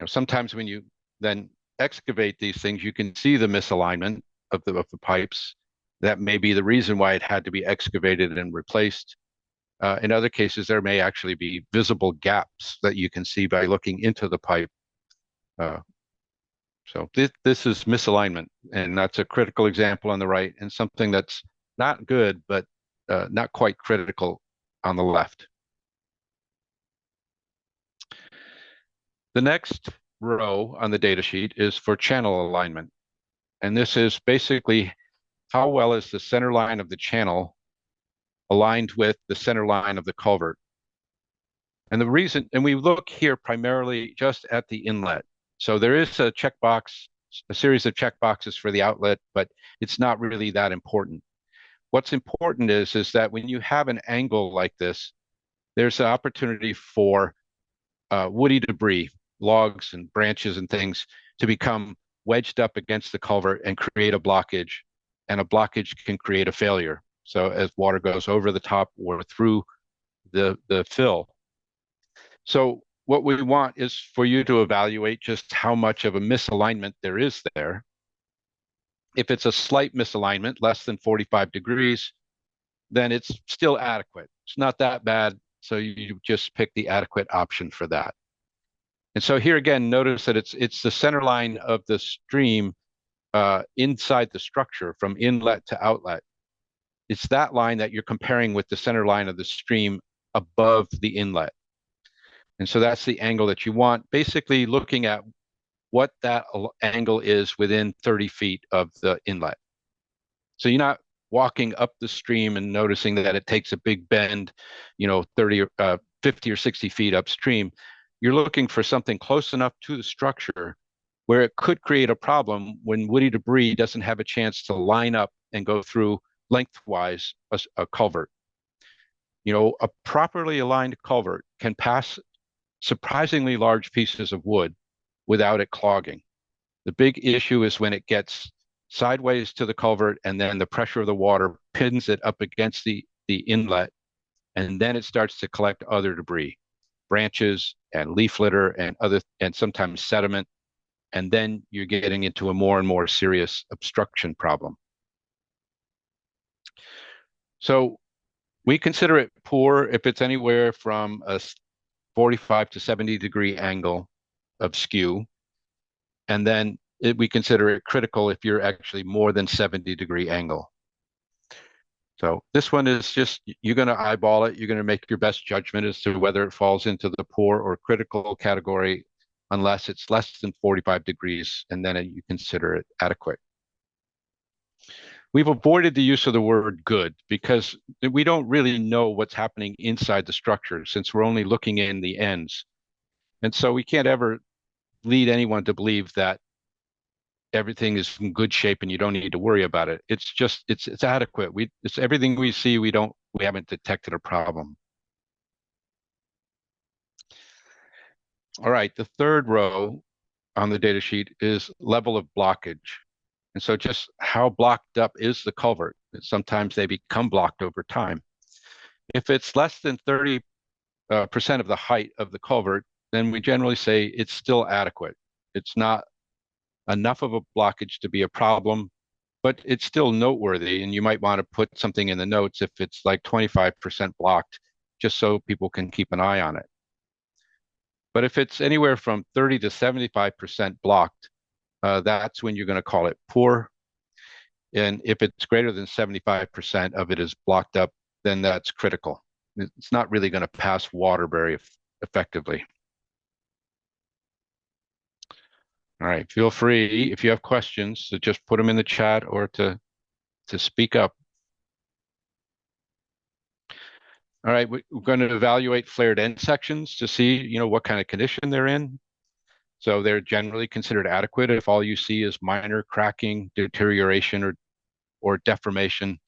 Sometimes when you then excavate these things, you can see the misalignment of the pipes. That may be the reason why it had to be excavated and replaced. In other cases, there may actually be visible gaps that you can see by looking into the pipe. So this is misalignment, and that's a critical example on the right, and something that's not good, but not quite critical on the left. The next row on the data sheet is for channel alignment. And this is basically how well is the center line of the channel aligned with the center line of the culvert. And the reason, and we look here primarily just at the inlet. So there is a checkbox, a series of checkboxes for the outlet, but it's not really that important. What's important is that when you have an angle like this, there's an opportunity for woody debris, logs and branches and things, to become wedged up against the culvert and create a blockage. And a blockage can create a failure. So as water goes over the top or through the fill. So what we want is for you to evaluate just how much of a misalignment there is there. If it's a slight misalignment, less than 45 degrees, then it's still adequate. It's not that bad, so you just pick the adequate option for that. And so here again, notice that it's the center line of the stream inside the structure from inlet to outlet. It's that line that you're comparing with the center line of the stream above the inlet. And so that's the angle that you want, basically looking at what that angle is within 30 feet of the inlet. So you're not walking up the stream and noticing that it takes a big bend, 30 or 50 or 60 feet upstream. you're looking for something close enough to the structure where it could create a problem when woody debris doesn't have a chance to line up and go through lengthwise a culvert. A properly aligned culvert can pass surprisingly large pieces of wood without it clogging. The big issue is when it gets sideways to the culvert and then the pressure of the water pins it up against the inlet, and then it starts to collect other debris, branches and leaf litter and sometimes sediment, and then you're getting into a more and more serious obstruction problem. So we consider it poor if it's anywhere from a 45 to 70 degree angle of skew, and then we consider it critical if you're actually more than 70 degree angle. So this one is just, you're going to eyeball it. You're going to make your best judgment as to whether it falls into the poor or critical category, unless it's less than 45 degrees, and then you consider it adequate. We've avoided the use of the word good because we don't really know what's happening inside the structure since we're only looking in the ends. And so we can't ever lead anyone to believe that everything is in good shape and you don't need to worry about it. It's just, it's adequate. It's everything we see, we haven't detected a problem. All right, the third row on the data sheet is level of blockage. And so just how blocked up is the culvert? Sometimes they become blocked over time. If it's less than 30% of the height of the culvert, then we generally say it's still adequate. It's not enough of a blockage to be a problem, but it's still noteworthy. And you might want to put something in the notes if it's like 25% blocked, just so people can keep an eye on it. But if it's anywhere from 30 to 75% blocked, that's when you're going to call it poor. And if it's greater than 75% of it is blocked up, then that's critical. It's not really going to pass water very effectively. All right, feel free, if you have questions, to just put them in the chat or to speak up. All right, we're going to evaluate flared end sections to see, what kind of condition they're in. So they're generally considered adequate if all you see is minor cracking, deterioration, or deformation.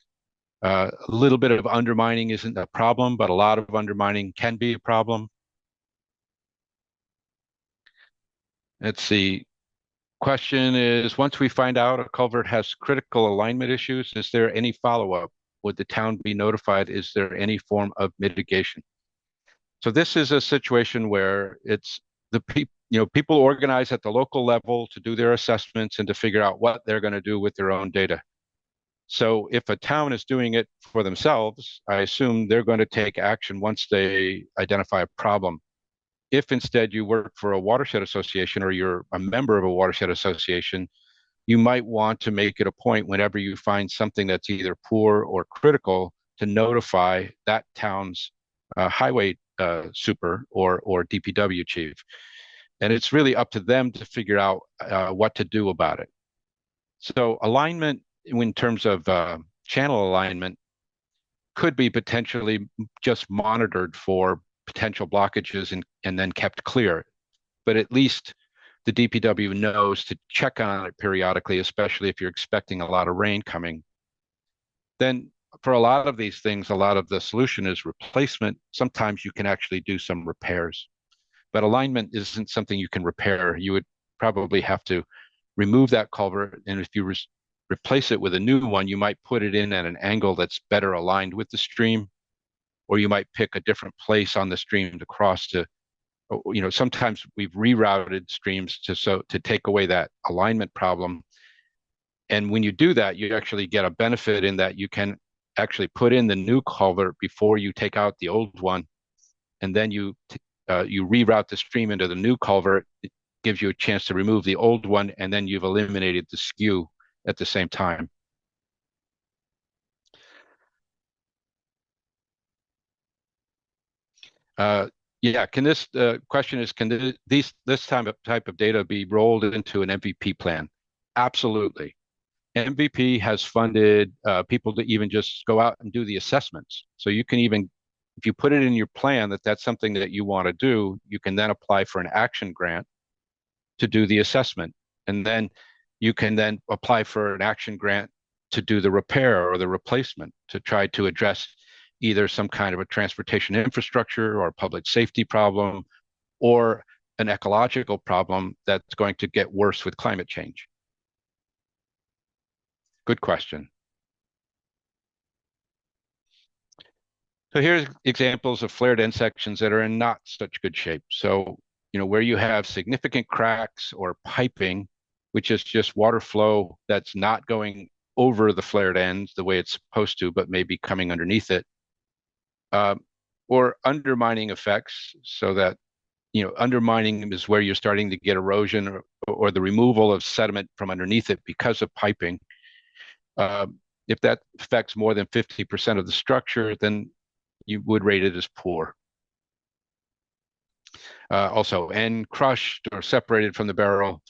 A little bit of undermining isn't a problem, but a lot of undermining can be a problem. Let's see. Question is, once we find out a culvert has critical alignment issues, is there any follow-up? Would the town be notified? Is there any form of mitigation? So this is a situation where it's the people organize at the local level to do their assessments and to figure out what they're going to do with their own data. So if a town is doing it for themselves, I assume they're going to take action once they identify a problem. If instead you work for a watershed association or you're a member of a watershed association, you might want to make it a point whenever you find something that's either poor or critical to notify that town's highway super or DPW chief. And it's really up to them to figure out what to do about it. So alignment in terms of channel alignment could be potentially just monitored for potential blockages and then kept clear. But at least the DPW knows to check on it periodically, especially if you're expecting a lot of rain coming. Then for a lot of these things, a lot of the solution is replacement. Sometimes you can actually do some repairs, but alignment isn't something you can repair. You would probably have to remove that culvert, and if you replace it with a new one, you might put it in at an angle that's better aligned with the stream, or you might pick a different place on the stream to cross to, sometimes we've rerouted streams to take away that alignment problem. And when you do that, you actually get a benefit in that you can actually put in the new culvert before you take out the old one, and then you reroute the stream into the new culvert. It gives you a chance to remove the old one, and then you've eliminated the skew at the same time. Yeah, question is, can this type of data be rolled into an MVP plan? Absolutely. MVP has funded people to even just go out and do the assessments. So you can even if you put it in your plan that that's something that you want to do, you can then apply for an action grant to do the assessment. And then you can then apply for an action grant to do the repair or the replacement to try to address either some kind of a transportation infrastructure or public safety problem or an ecological problem that's going to get worse with climate change. Good question. So here's examples of flared end sections that are in not such good shape. So, where you have significant cracks or piping, which is just water flow that's not going over the flared ends the way it's supposed to, but maybe coming underneath it, or undermining effects, so that, undermining is where you're starting to get erosion or the removal of sediment from underneath it because of piping. If that affects more than 50% of the structure, then you would rate it as poor. Also, end crushed or separated from the barrel.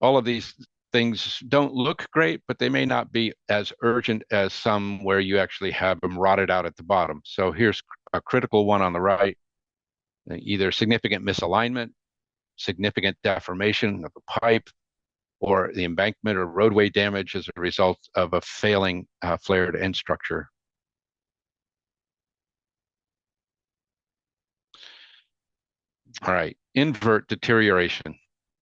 All of these things don't look great, but they may not be as urgent as some where you actually have them rotted out at the bottom. So here's a critical one on the right, either significant misalignment, significant deformation of the pipe, or the embankment or roadway damage as a result of a failing flared end structure. All right, invert deterioration.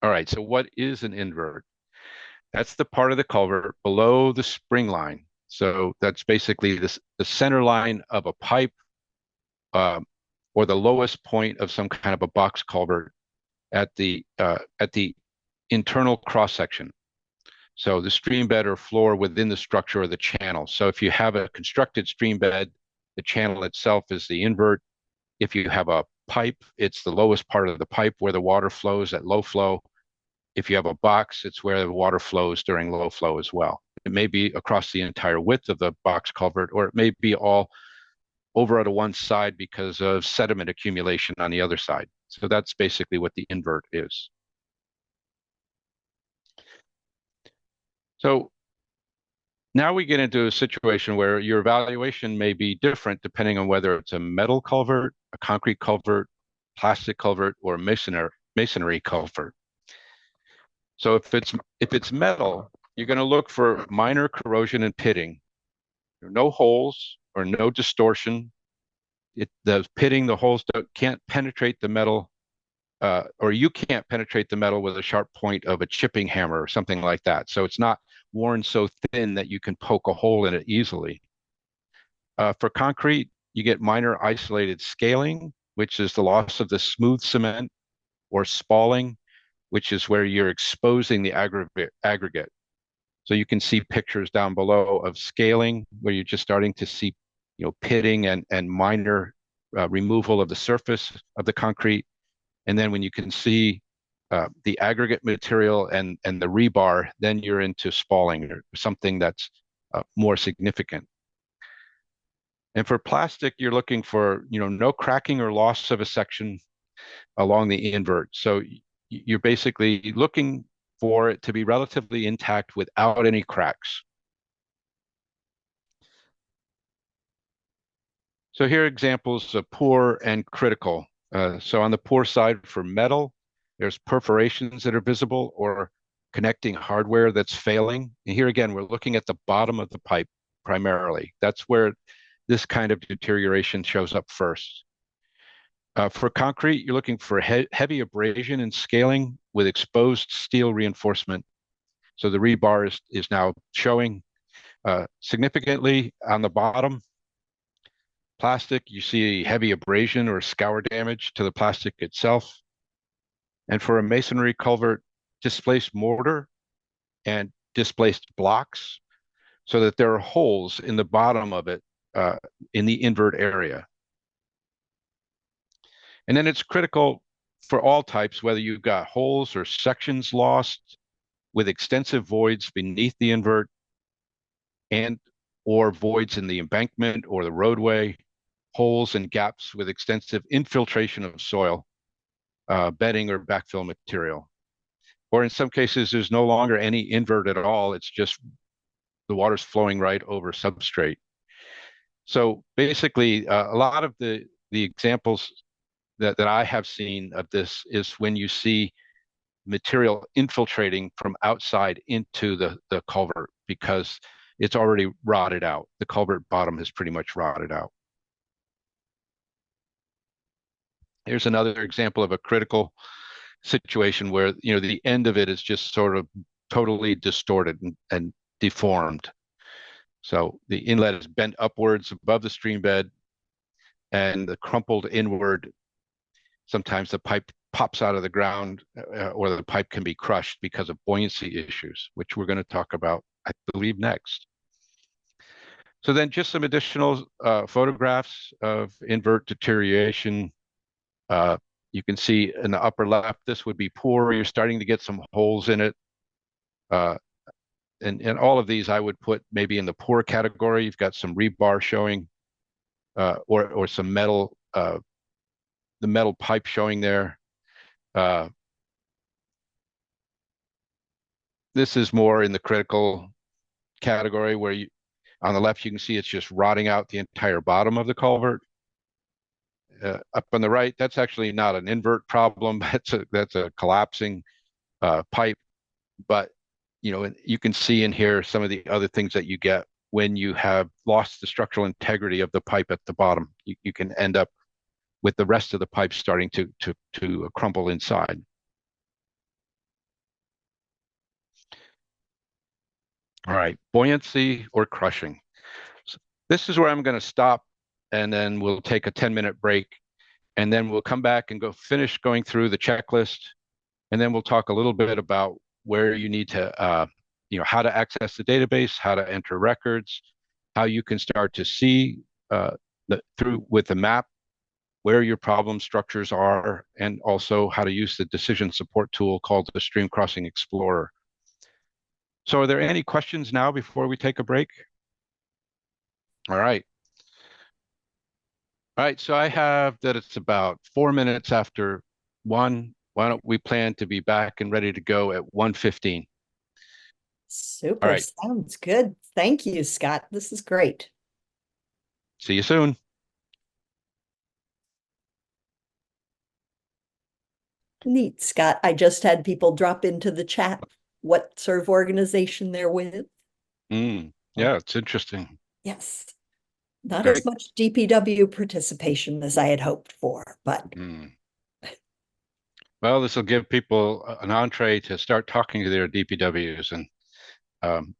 All right, so what is an invert? That's the part of the culvert below the spring line. So that's basically the center line of a pipe or the lowest point of some kind of a box culvert at the internal cross section. So the stream bed or floor within the structure of the channel. So if you have a constructed stream bed, the channel itself is the invert. If you have a pipe, it's the lowest part of the pipe where the water flows at low flow. If you have a box, it's where the water flows during low flow as well. It may be across the entire width of the box culvert, or it may be all over to one side because of sediment accumulation on the other side. So that's basically what the invert is. So now we get into a situation where your evaluation may be different depending on whether it's a metal culvert, a concrete culvert, plastic culvert, or masonry culvert. So if it's metal, you're going to look for minor corrosion and pitting. No holes or no distortion. The pitting, the holes can't penetrate the metal, or you can't penetrate the metal with a sharp point of a chipping hammer or something like that. So it's not worn so thin that you can poke a hole in it easily. For concrete, you get minor isolated scaling, which is the loss of the smooth cement, or spalling, which is where you're exposing the aggregate. So you can see pictures down below of scaling where you're just starting to see, pitting and minor removal of the surface of the concrete. And then when you can see the aggregate material and the rebar, then you're into spalling or something that's more significant. And for plastic, you're looking for, no cracking or loss of a section along the invert. So you're basically looking for it to be relatively intact without any cracks. So here are examples of poor and critical. So on the poor side for metal, there's perforations that are visible or connecting hardware that's failing. And here again, we're looking at the bottom of the pipe primarily. That's where this kind of deterioration shows up first. For concrete, you're looking for heavy abrasion and scaling with exposed steel reinforcement. So the rebar is now showing significantly on the bottom. Plastic, you see heavy abrasion or scour damage to the plastic itself. And for a masonry culvert, displaced mortar and displaced blocks so that there are holes in the bottom of it in the invert area. And then it's critical for all types, whether you've got holes or sections lost with extensive voids beneath the invert or voids in the embankment or the roadway, holes and gaps with extensive infiltration of soil, bedding or backfill material. Or in some cases, there's no longer any invert at all. It's just the water's flowing right over substrate. So basically, a lot of the examples that I have seen of this is when you see material infiltrating from outside into the culvert because it's already rotted out. The culvert bottom has pretty much rotted out. Here's another example of a critical situation where, you know, the end of it is just sort of totally distorted and deformed. So the inlet is bent upwards above the stream bed and the crumpled inward. Sometimes the pipe pops out of the ground or the pipe can be crushed because of buoyancy issues, which we're going to talk about, I believe, next. So then just some additional photographs of invert deterioration. You can see in the upper left, this would be poor. You're starting to get some holes in it. And all of these I would put maybe in the poor category. You've got some rebar showing or some metal, the metal pipe showing there. This is more in the critical category where you, on the left, you can see it's just rotting out the entire bottom of the culvert. Up on the right, that's actually not an invert problem. That's a collapsing pipe. But you know, you can see in here some of the other things that you get when you have lost the structural integrity of the pipe at the bottom. You can end up with the rest of the pipe starting to crumble inside. All right, buoyancy or crushing. So this is where I'm going to stop, and then we'll take a 10-minute break, and then we'll come back and finish going through the checklist, and then we'll talk a little bit about where you need to, you know, how to access the database, how to enter records, how you can start to see through with the map where your problem structures are, and also how to use the decision support tool called the Stream Crossing Explorer. So are there any questions now before we take a break? All right. All right, so I have that it's about 4 minutes after 1. Why don't we plan to be back and ready to go at 1:15? All Super. right, Sounds good. Thank you, Scott. This is great. see you soon. Neat, Scott. I just had people drop into the chat what sort of organization they're with. Yeah, it's interesting. Yes. Not Great. as much DPW participation as I had hoped for, but Well, this will give people an entree to start talking to their DPWs and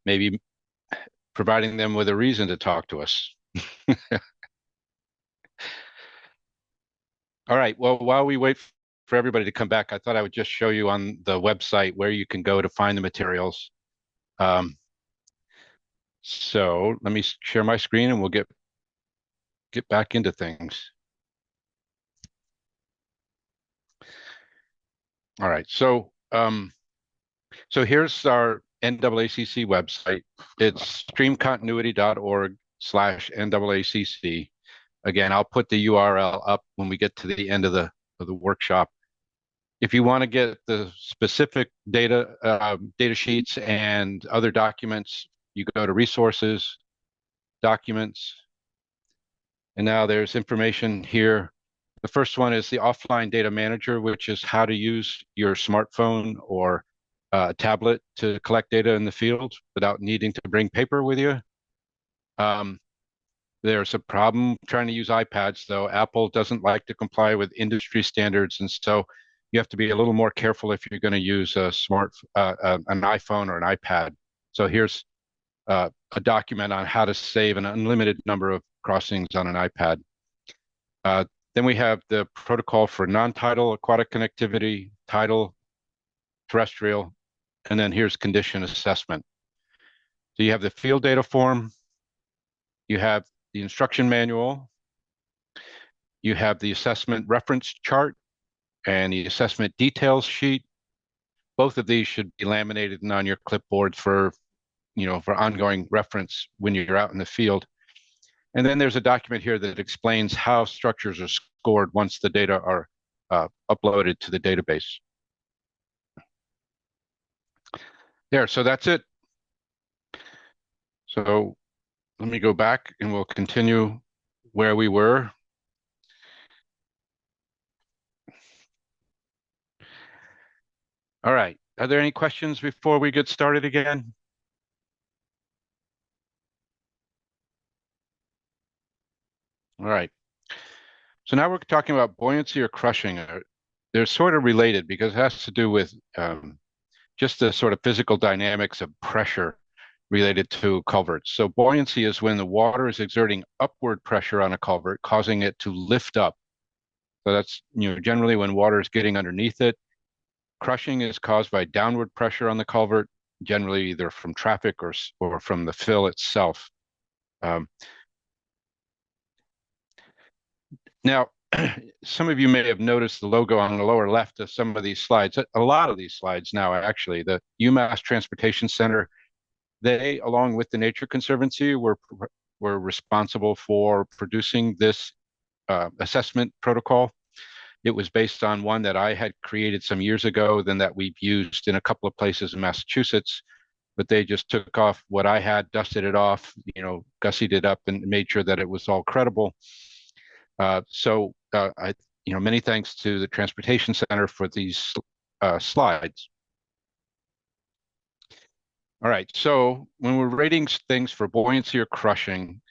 maybe providing them with a reason to talk to us. All right, well, while we wait for everybody to come back, I thought I would just show you on the website where you can go to find the materials. So let me share my screen and we'll get back into things. All right, so here's our NAACC website. It's streamcontinuity.org/NAACC. Again, I'll put the URL up when we get to the end of the workshop. If you want to get the specific data sheets and other documents, you go to resources, documents, and now there's information here. The first one is the offline data manager, which is how to use your smartphone or tablet to collect data in the field without needing to bring paper with you. There's a problem trying to use iPads, though. Apple doesn't like to comply with industry standards, and so you have to be a little more careful if you're going to use an iPhone or an iPad. So here's a document on how to save an unlimited number of crossings on an iPad. Then we have the protocol for non-tidal aquatic connectivity, tidal, terrestrial, and then here's condition assessment. So you have the field data form, you have the instruction manual, you have the assessment reference chart, and the assessment details sheet. Both of these should be laminated and on your clipboards for, you know, for ongoing reference when you're out in the field. And then there's a document here that explains how structures are scored once the data are uploaded to the database. There, so that's it. So let me go back and we'll continue where we were. All right. Are there any questions before we get started again? All right. So now we're talking about buoyancy or crushing. They're sort of related because it has to do with just the sort of physical dynamics of pressure related to culverts. So buoyancy is when the water is exerting upward pressure on a culvert, causing it to lift up. So that's, generally when water is getting underneath it. Crushing is caused by downward pressure on the culvert, generally either from traffic or from the fill itself. Now, some of you may have noticed the logo on the lower left of some of these slides. A lot of these slides now, actually, the UMass Transportation Center, they, along with the Nature Conservancy, were responsible for producing this assessment protocol. It was based on one that I had created some years ago, then that we've used in a couple of places in Massachusetts, but they just took off what I had, dusted it off, gussied it up and made sure that it was all credible. Many thanks to the Transportation Center for these slides. All right, so when we're rating things for buoyancy or crushing,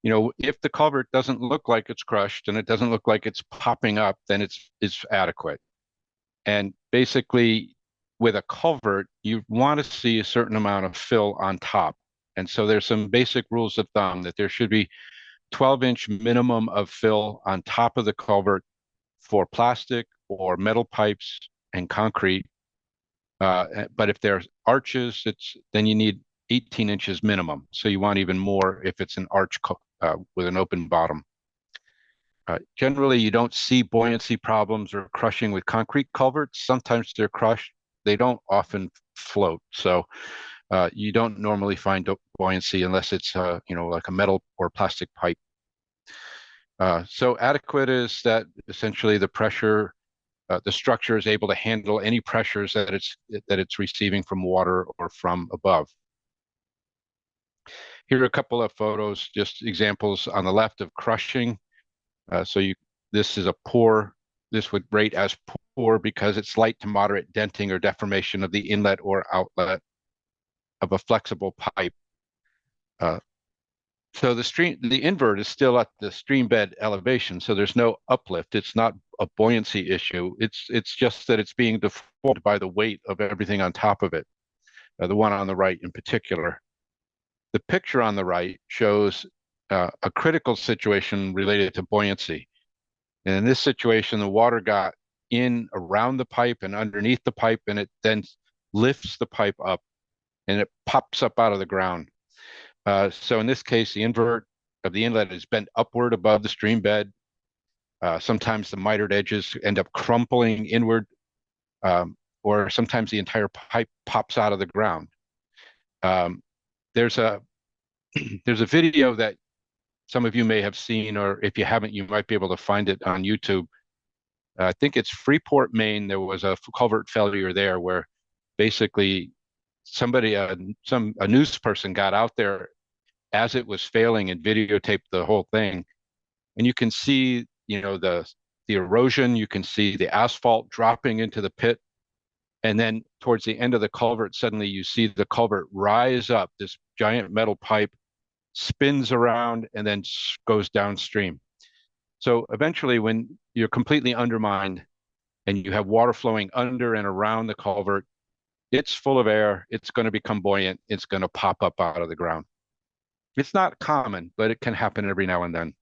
if the culvert doesn't look like it's crushed and it doesn't look like it's popping up, then it's adequate. And basically, with a culvert, you want to see a certain amount of fill on top. And so there's some basic rules of thumb that there should be 12-inch minimum of fill on top of the culvert for plastic or metal pipes and concrete. But if there's arches, then you need 18 inches minimum. So you want even more if it's an arch with an open bottom. Generally, you don't see buoyancy problems or crushing with concrete culverts. Sometimes they're crushed. They don't often float. So you don't normally find buoyancy unless it's like a metal or plastic pipe. So adequate is that essentially the pressure, the structure is able to handle any pressures that it's receiving from water or from above. Here are a couple of photos, just examples on the left of crushing. This is a poor. This would rate as poor because it's light to moderate denting or deformation of the inlet or outlet of a flexible pipe. So the invert is still at the stream bed elevation, so there's no uplift. It's not a buoyancy issue. It's just that it's being deformed by the weight of everything on top of it. The one on the right in particular. The picture on the right shows a critical situation related to buoyancy. And in this situation, the water got in around the pipe and underneath the pipe, and it then lifts the pipe up and it pops up out of the ground. So in this case, the invert of the inlet is bent upward above the stream bed. Sometimes the mitered edges end up crumpling inward, or sometimes the entire pipe pops out of the ground. There's a video that some of you may have seen, or if you haven't, you might be able to find it on YouTube. I think it's Freeport, Maine. There was a culvert failure there where basically somebody, a news person got out there as it was failing and videotaped the whole thing. And you can see, the erosion, you can see the asphalt dropping into the pit. And then towards the end of the culvert, suddenly you see the culvert rise up, this giant metal pipe spins around and then goes downstream. So eventually when you're completely undermined and you have water flowing under and around the culvert, it's full of air, it's going to become buoyant, it's going to pop up out of the ground. It's not common, but it can happen every now and then.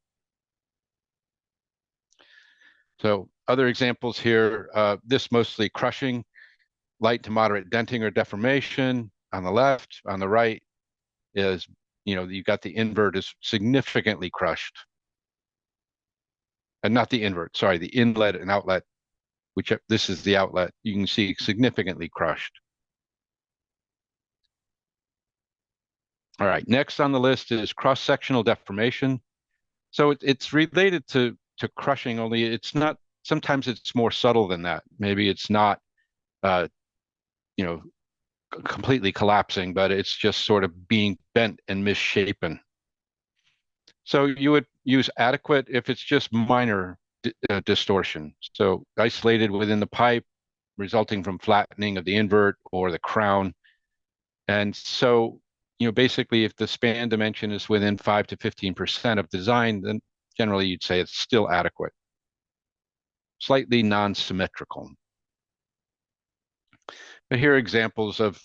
So other examples here, this mostly crushing, light to moderate denting or deformation on the left. On the right is, you've got the invert is significantly crushed. And not the invert, sorry, the inlet and outlet, which this is the outlet, you can see significantly crushed. All right, next on the list is cross-sectional deformation. So it's related to crushing, only it's not, sometimes it's more subtle than that. Maybe it's not, completely collapsing, but it's just sort of being bent and misshapen. So you would use adequate if it's just minor distortion. So isolated within the pipe, resulting from flattening of the invert or the crown. And so, basically if the span dimension is within 5 to 15% of design, then generally you'd say it's still adequate. Slightly non-symmetrical. But here are examples of,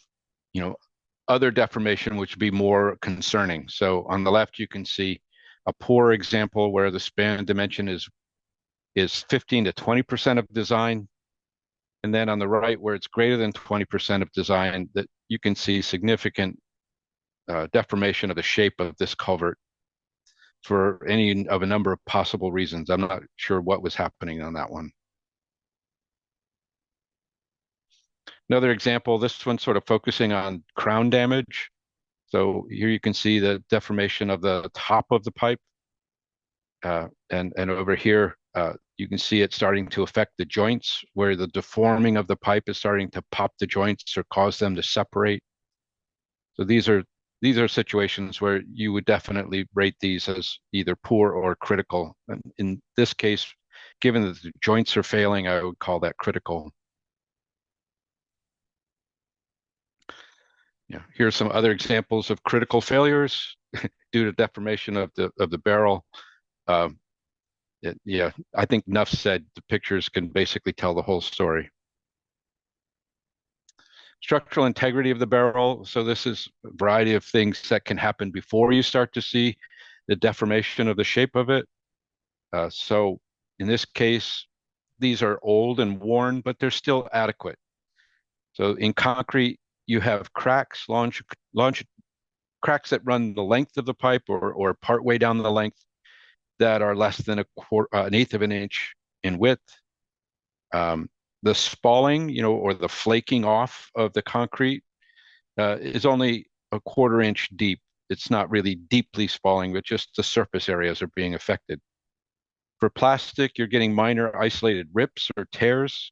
other deformation which would be more concerning. So on the left, you can see a poor example where the span dimension is 15 to 20% of design. And then on the right, where it's greater than 20% of design, that you can see significant deformation of the shape of this culvert for any of a number of possible reasons. I'm not sure what was happening on that one. Another example, this one sort of focusing on crown damage. So here you can see the deformation of the top of the pipe. And over here, you can see it starting to affect the joints, where the deforming of the pipe is starting to pop the joints or cause them to separate. So these are situations where you would definitely rate these as either poor or critical. And in this case, given that the joints are failing, I would call that critical. Yeah, here's some other examples of critical failures due to deformation of the barrel. Yeah, I think enough said. The pictures can basically tell the whole story. Structural integrity of the barrel. So this is a variety of things that can happen before you start to see the deformation of the shape of it. So in this case, these are old and worn, but they're still adequate. So in concrete, you have cracks, cracks that run the length of the pipe or partway down the length that are less than an eighth of an inch in width. The spalling, or the flaking off of the concrete is only a quarter inch deep. It's not really deeply spalling, but just the surface areas are being affected. For plastic, you're getting minor isolated rips or tears,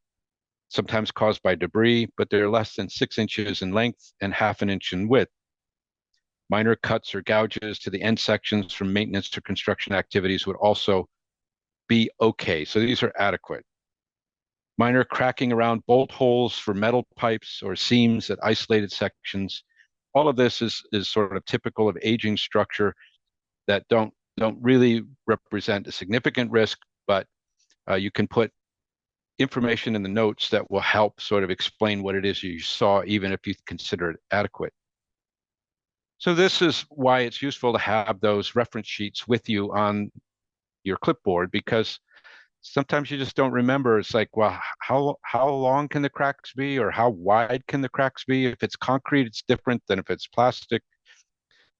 sometimes caused by debris, but they're less than 6 inches in length and half an inch in width. Minor cuts or gouges to the end sections from maintenance or construction activities would also be okay. So these are adequate. Minor cracking around bolt holes for metal pipes or seams at isolated sections. All of this is sort of typical of aging structure that don't really represent a significant risk, but you can put information in the notes that will help sort of explain what it is you saw, even if you consider it adequate. So this is why it's useful to have those reference sheets with you on your clipboard, because sometimes you just don't remember. It's like, well, how long can the cracks be, or how wide can the cracks be? If it's concrete, it's different than if it's plastic.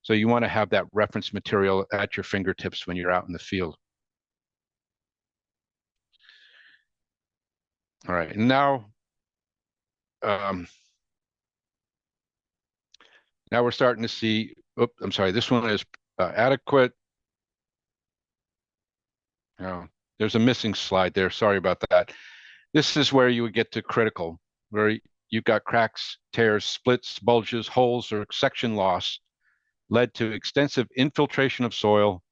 So you want to have that reference material at your fingertips when you're out in the field. All right, and now we're starting to see, I'm sorry, this one is adequate. Oh, there's a missing slide there. Sorry about that. This is where you would get to critical, where you've got cracks, tears, splits, bulges, holes, or section loss led to extensive infiltration of soil,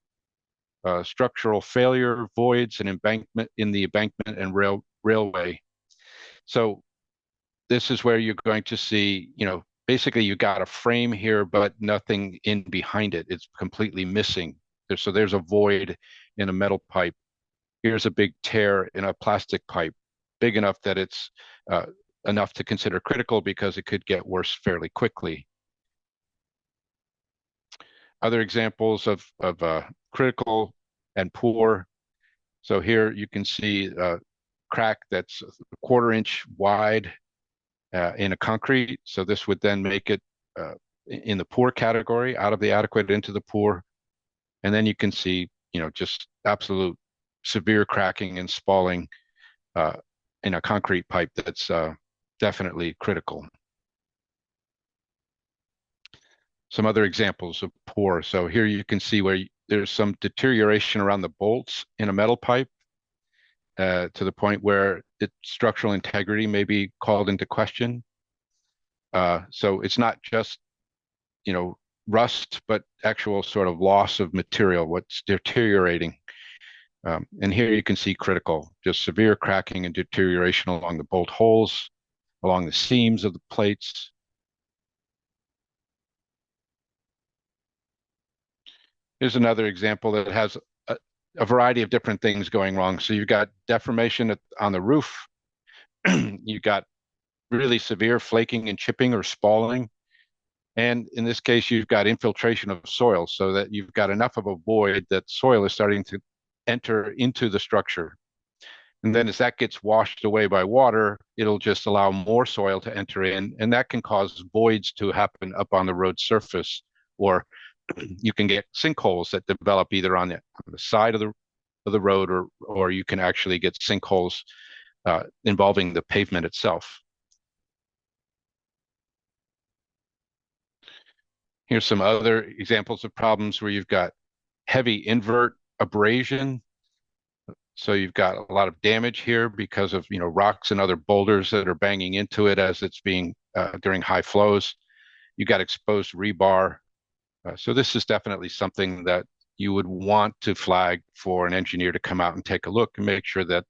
structural failure, voids, and embankment in the embankment and railway. So this is where you're going to see, basically you got a frame here, but nothing in behind it. It's completely missing. So there's a void in a metal pipe. Here's a big tear in a plastic pipe, big enough that it's enough to consider critical because it could get worse fairly quickly. Other examples of critical and poor. So here you can see a crack that's a quarter inch wide in a concrete. So this would then make it in the poor category, out of the adequate into the poor. And then you can see, just absolute severe cracking and spalling in a concrete pipe that's definitely critical. Some other examples of poor. So here you can see where there's some deterioration around the bolts in a metal pipe to the point where its structural integrity may be called into question. So it's not just, rust, but actual sort of loss of material, what's deteriorating. And here you can see critical, just severe cracking and deterioration along the bolt holes, along the seams of the plates. Here's another example that has a variety of different things going wrong. So you've got deformation on the roof. You've got really severe flaking and chipping or spalling. And in this case, you've got infiltration of soil so that you've got enough of a void that soil is starting to enter into the structure. And then as that gets washed away by water, it'll just allow more soil to enter in, and that can cause voids to happen up on the road surface, or you can get sinkholes that develop either on the side of the road, or you can actually get sinkholes involving the pavement itself. Here's some other examples of problems where you've got heavy invert abrasion. So you've got a lot of damage here because of rocks and other boulders that are banging into it as it's being during high flows. You got exposed rebar. So this is definitely something that you would want to flag for an engineer to come out and take a look and make sure that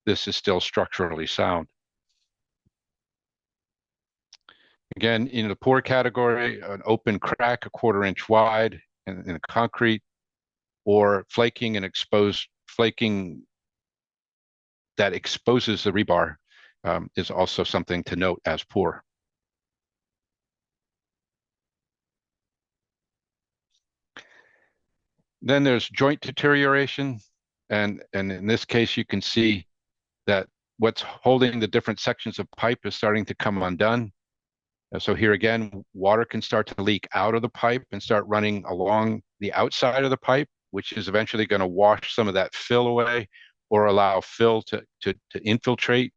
this is still structurally sound. Again, in the poor category, an open crack a 1/4 inch wide in concrete, or flaking and exposed flaking that exposes the rebar is also something to note as poor. Then there's joint deterioration. And in this case, you can see that what's holding the different sections of pipe is starting to come undone. So here again, water can start to leak out of the pipe and start running along the outside of the pipe, which is eventually going to wash some of that fill away or allow fill to infiltrate.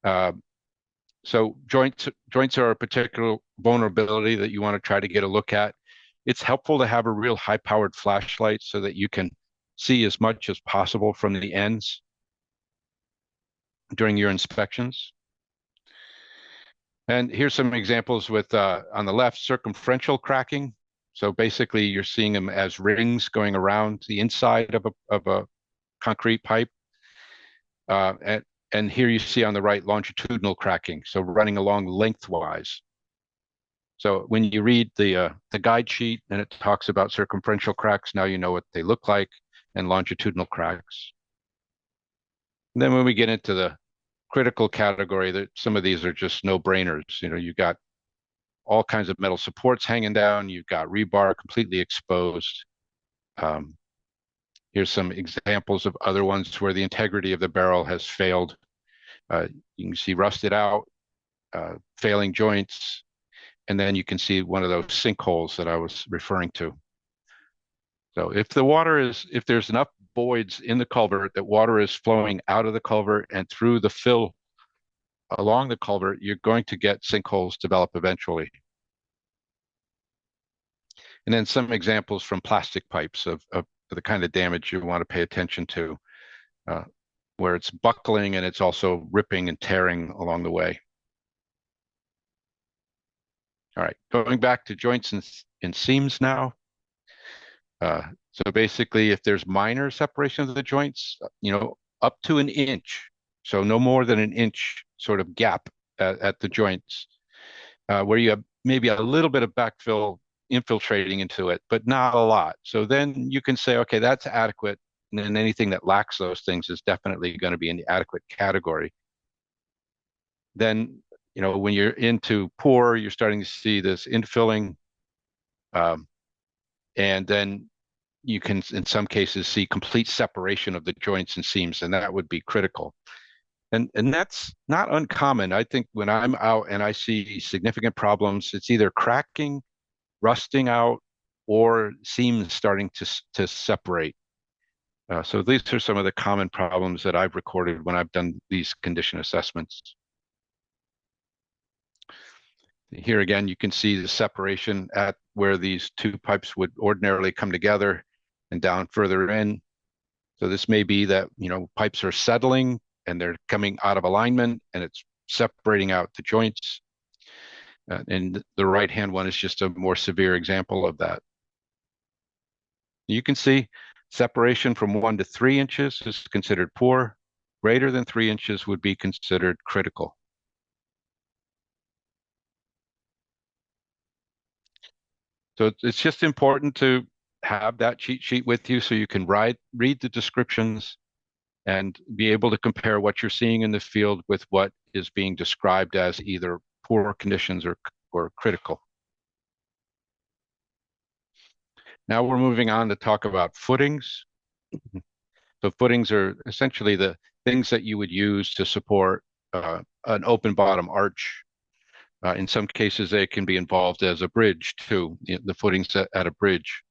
So joints are a particular vulnerability that you want to try to get a look at. It's helpful to have a real high-powered flashlight so that you can see as much as possible from the ends during your inspections. And here's some examples with, on the left, circumferential cracking. So basically, you're seeing them as rings going around the inside of a concrete pipe. And here you see on the right longitudinal cracking, so running along lengthwise. So when you read the guide sheet and it talks about circumferential cracks, now you know what they look like, and longitudinal cracks. And then when we get into the critical category, that some of these are just no-brainers. You've got all kinds of metal supports hanging down. You've got rebar completely exposed. Here's some examples of other ones where the integrity of the barrel has failed. You can see rusted out, failing joints, and then you can see one of those sinkholes that I was referring to. So if there's enough voids in the culvert that water is flowing out of the culvert and through the fill along the culvert, you're going to get sinkholes develop eventually. And then some examples from plastic pipes of the kind of damage you want to pay attention to, where it's buckling and it's also ripping and tearing along the way. All right, going back to joints and seams now. So basically, if there's minor separation of the joints, up to an inch, so no more than an inch sort of gap at the joints, where you have maybe a little bit of backfill infiltrating into it, but not a lot. So then you can say, okay, that's adequate. And then anything that lacks those things is definitely going to be in the adequate category. Then, when you're into poor, you're starting to see this infilling. And then you can, in some cases, see complete separation of the joints and seams, and that would be critical. And that's not uncommon. I think when I'm out and I see significant problems, it's either cracking, rusting out, or seams starting to separate. So these are some of the common problems that I've recorded when I've done these condition assessments. Here again, you can see the separation at where these two pipes would ordinarily come together and down further in. So this may be that, pipes are settling and they're coming out of alignment and it's separating out the joints. And the right-hand one is just a more severe example of that. You can see separation from 1 to 3 inches is considered poor. Greater than 3 inches would be considered critical. So it's just important to have that cheat sheet with you so you can read the descriptions and be able to compare what you're seeing in the field with what is being described as either poor conditions or critical. Now we're moving on to talk about footings. So footings are essentially the things that you would use to support an open bottom arch. In some cases, they can be involved as a bridge too, the footings at a bridge.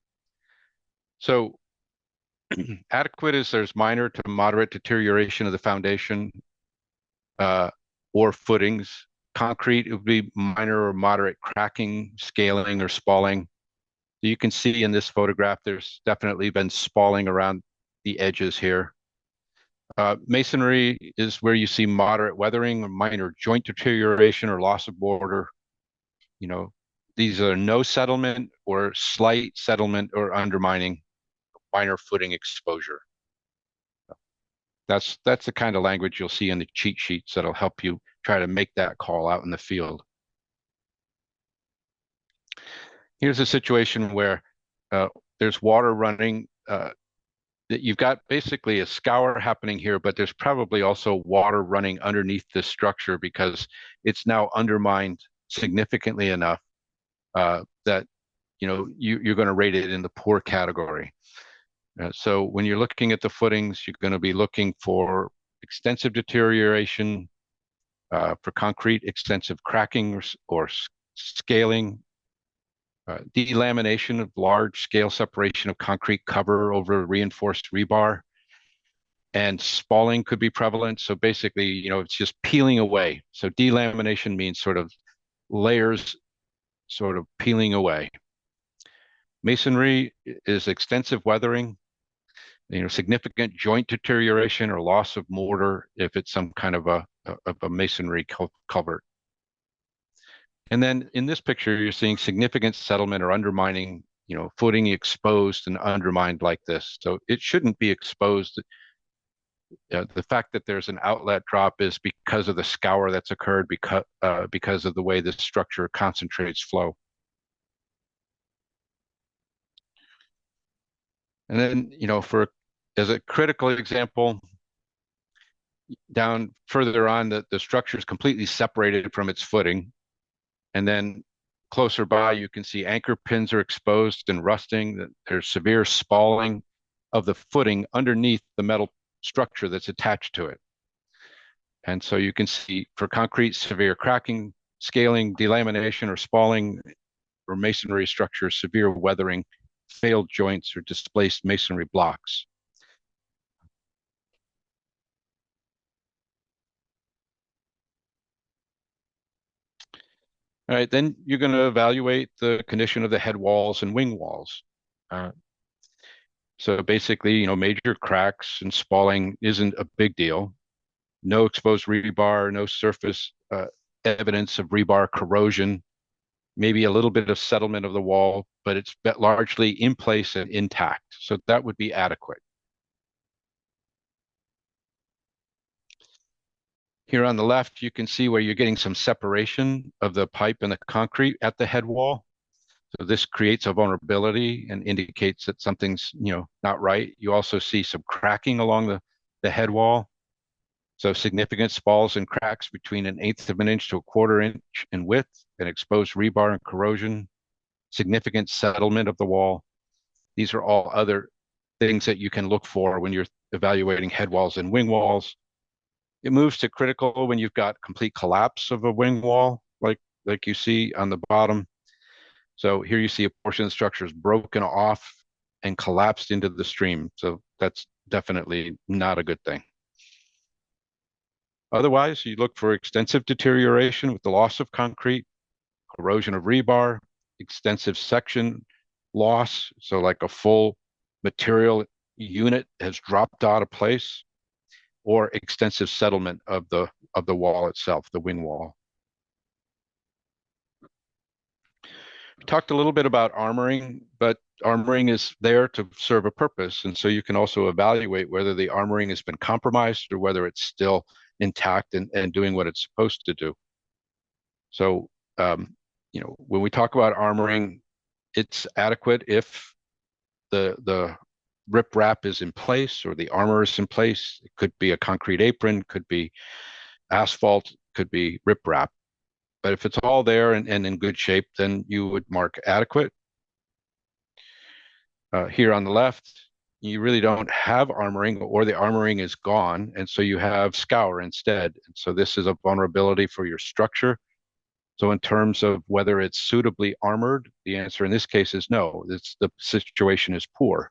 So adequate is there's minor to moderate deterioration of the foundation or footings. Concrete, it would be minor or moderate cracking, scaling, or spalling. You can see in this photograph, there's definitely been spalling around the edges here. Masonry is where you see moderate weathering or minor joint deterioration or loss of border. You know, these are no settlement or slight settlement or undermining, minor footing exposure. That's the kind of language you'll see in the cheat sheets that'll help you try to make that call out in the field. Here's a situation where there's water running. That you've got basically a scour happening here, but there's probably also water running underneath this structure because it's now undermined significantly enough that you're going to rate it in the poor category. So when you're looking at the footings, you're going to be looking for extensive deterioration, for concrete, extensive cracking or scaling, delamination of large scale separation of concrete cover over reinforced rebar, and spalling could be prevalent. So basically, it's just peeling away. So delamination means sort of layers sort of peeling away. Masonry is extensive weathering, significant joint deterioration or loss of mortar if it's some kind of a masonry culvert. And then in this picture, you're seeing significant settlement or undermining, footing exposed and undermined like this. So it shouldn't be exposed. The fact that there's an outlet drop is because of the scour that's occurred because of the way the structure concentrates flow. And then, as a critical example, down further on, the structure is completely separated from its footing. And then closer by, you can see anchor pins are exposed and rusting. There's severe spalling of the footing underneath the metal structure that's attached to it. And so you can see for concrete, severe cracking, scaling, delamination, or spalling, or masonry structures, severe weathering, failed joints, or displaced masonry blocks. All right, then you're going to evaluate the condition of the head walls and wing walls. So basically, major cracks and spalling isn't a big deal. No exposed rebar, no surface evidence of rebar corrosion, maybe a little bit of settlement of the wall, but it's largely in place and intact. So that would be adequate. Here on the left, you can see where you're getting some separation of the pipe and the concrete at the head wall. So this creates a vulnerability and indicates that something's, not right. You also see some cracking along the head wall. So significant spalls and cracks between 1/8 of an inch to 1/4 inch in width, and exposed rebar and corrosion, significant settlement of the wall. These are all other things that you can look for when you're evaluating head walls and wing walls. It moves to critical when you've got complete collapse of a wing wall, like you see on the bottom. So here you see a portion of the structure is broken off and collapsed into the stream. So that's definitely not a good thing. Otherwise, you look for extensive deterioration with the loss of concrete, corrosion of rebar, extensive section loss. So like a full material unit has dropped out of place, or extensive settlement of the wall itself, the wing wall. We talked a little bit about armoring, but armoring is there to serve a purpose. And so you can also evaluate whether the armoring has been compromised or whether it's still intact and doing what it's supposed to do. So, when we talk about armoring, it's adequate if the riprap is in place or the armor is in place. It could be a concrete apron, could be asphalt, could be riprap. But if it's all there and in good shape, then you would mark adequate. Here on the left, you really don't have armoring, or the armoring is gone, and so you have scour instead. And so this is a vulnerability for your structure. So in terms of whether it's suitably armored, the answer in this case is no. The situation is poor.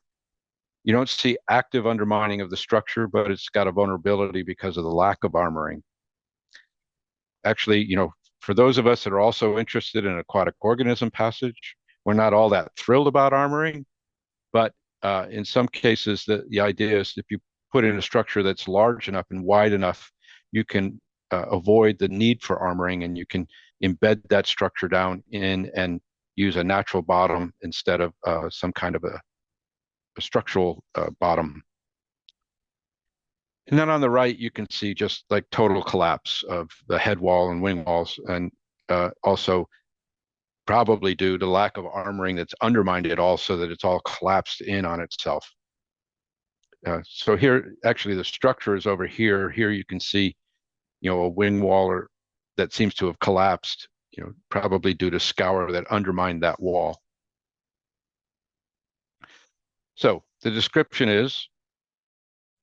You don't see active undermining of the structure, but it's got a vulnerability because of the lack of armoring. Actually, for those of us that are also interested in aquatic organism passage, we're not all that thrilled about armoring, but in some cases, the idea is if you put in a structure that's large enough and wide enough, you can avoid the need for armoring, and you can embed that structure down in and use a natural bottom instead of some kind of a structural bottom. And then on the right, you can see just like total collapse of the head wall and wing walls, and also probably due to lack of armoring that's undermined it all so that it's all collapsed in on itself. So here, actually, the structure is over here. Here you can see, a wing wall that seems to have collapsed, probably due to scour that undermined that wall. So the description is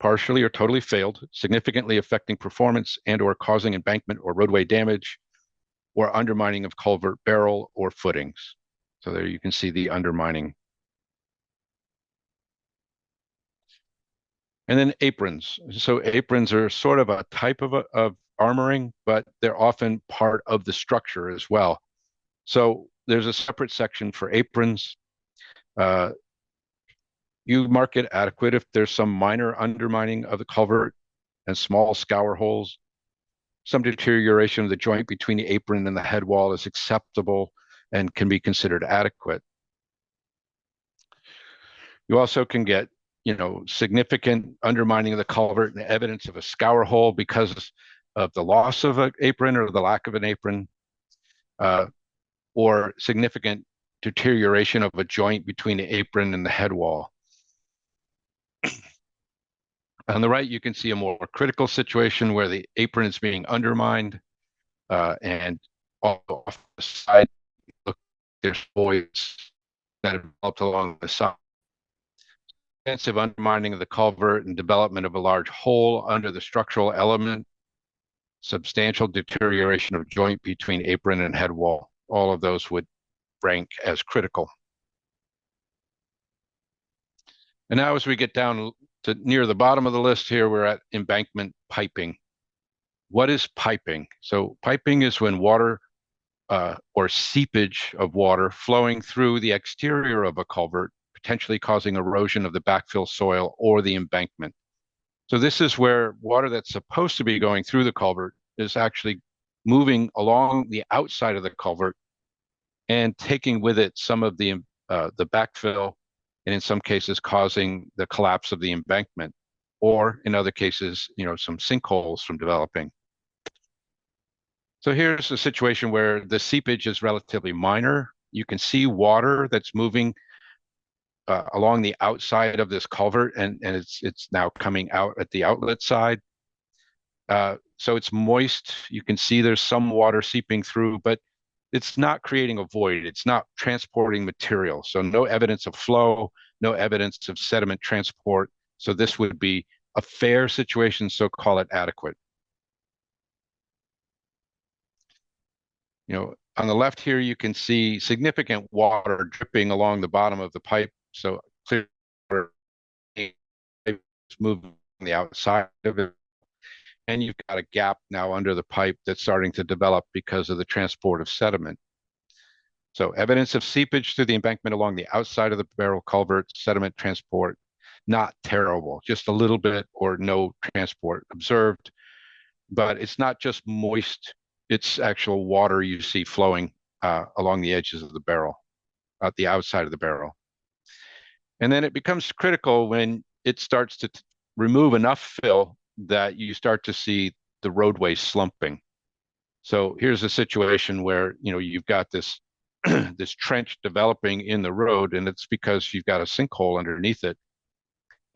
partially or totally failed, significantly affecting performance and or causing embankment or roadway damage, or undermining of culvert barrel or footings. So there you can see the undermining. And then aprons. So aprons are sort of a type of armoring, but they're often part of the structure as well. So there's a separate section for aprons. You mark it adequate if there's some minor undermining of the culvert and small scour holes. Some deterioration of the joint between the apron and the head wall is acceptable and can be considered adequate. You also can get, significant undermining of the culvert and evidence of a scour hole because of the loss of an apron or the lack of an apron, or significant deterioration of a joint between the apron and the head wall. On the right, you can see a more critical situation where the apron is being undermined, and off the side, look, there's voids that have developed along the side. Extensive undermining of the culvert and development of a large hole under the structural element, substantial deterioration of joint between apron and head wall. All of those would rank as critical. And now as we get down to near the bottom of the list here, we're at embankment piping. What is piping? So piping is when water or seepage of water flowing through the exterior of a culvert, potentially causing erosion of the backfill soil or the embankment. So this is where water that's supposed to be going through the culvert is actually moving along the outside of the culvert and taking with it some of the backfill, and in some cases causing the collapse of the embankment, or in other cases, some sinkholes from developing. So here's a situation where the seepage is relatively minor. You can see water that's moving along the outside of this culvert, and it's now coming out at the outlet side. So it's moist. You can see there's some water seeping through, but it's not creating a void. It's not transporting material. So no evidence of flow, no evidence of sediment transport. So this would be a fair situation, so call it adequate. On the left here, you can see significant water dripping along the bottom of the pipe. So clear water is moving on the outside of it. And you've got a gap now under the pipe that's starting to develop because of the transport of sediment. So evidence of seepage through the embankment along the outside of the barrel culvert, sediment transport, not terrible, just a little bit or no transport observed. But it's not just moist, it's actual water you see flowing along the edges of the barrel. at the outside of the barrel. And then it becomes critical when it starts to remove enough fill that you start to see the roadway slumping. So here's a situation where, you've got this this trench developing in the road, and it's because you've got a sinkhole underneath it.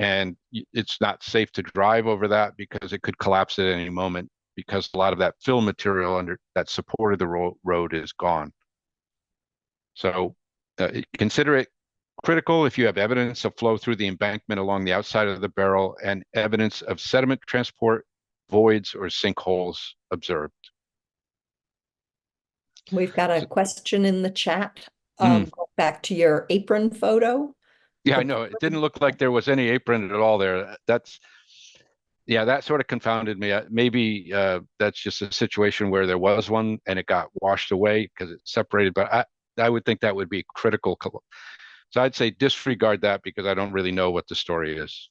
And it's not safe to drive over that because it could collapse at any moment, because a lot of that fill material under that supported the road is gone. So consider it critical if you have evidence of flow through the embankment along the outside of the barrel and evidence of sediment transport, voids, or sinkholes observed. We've got a So, question in the chat. Go back to your apron photo. yeah, I know. It didn't look like there was any apron at all there. That sort of confounded me. Maybe that's just a situation where there was one and it got washed away because it separated, but I would think that would be critical. So I'd say disregard that because I don't really know what the story is.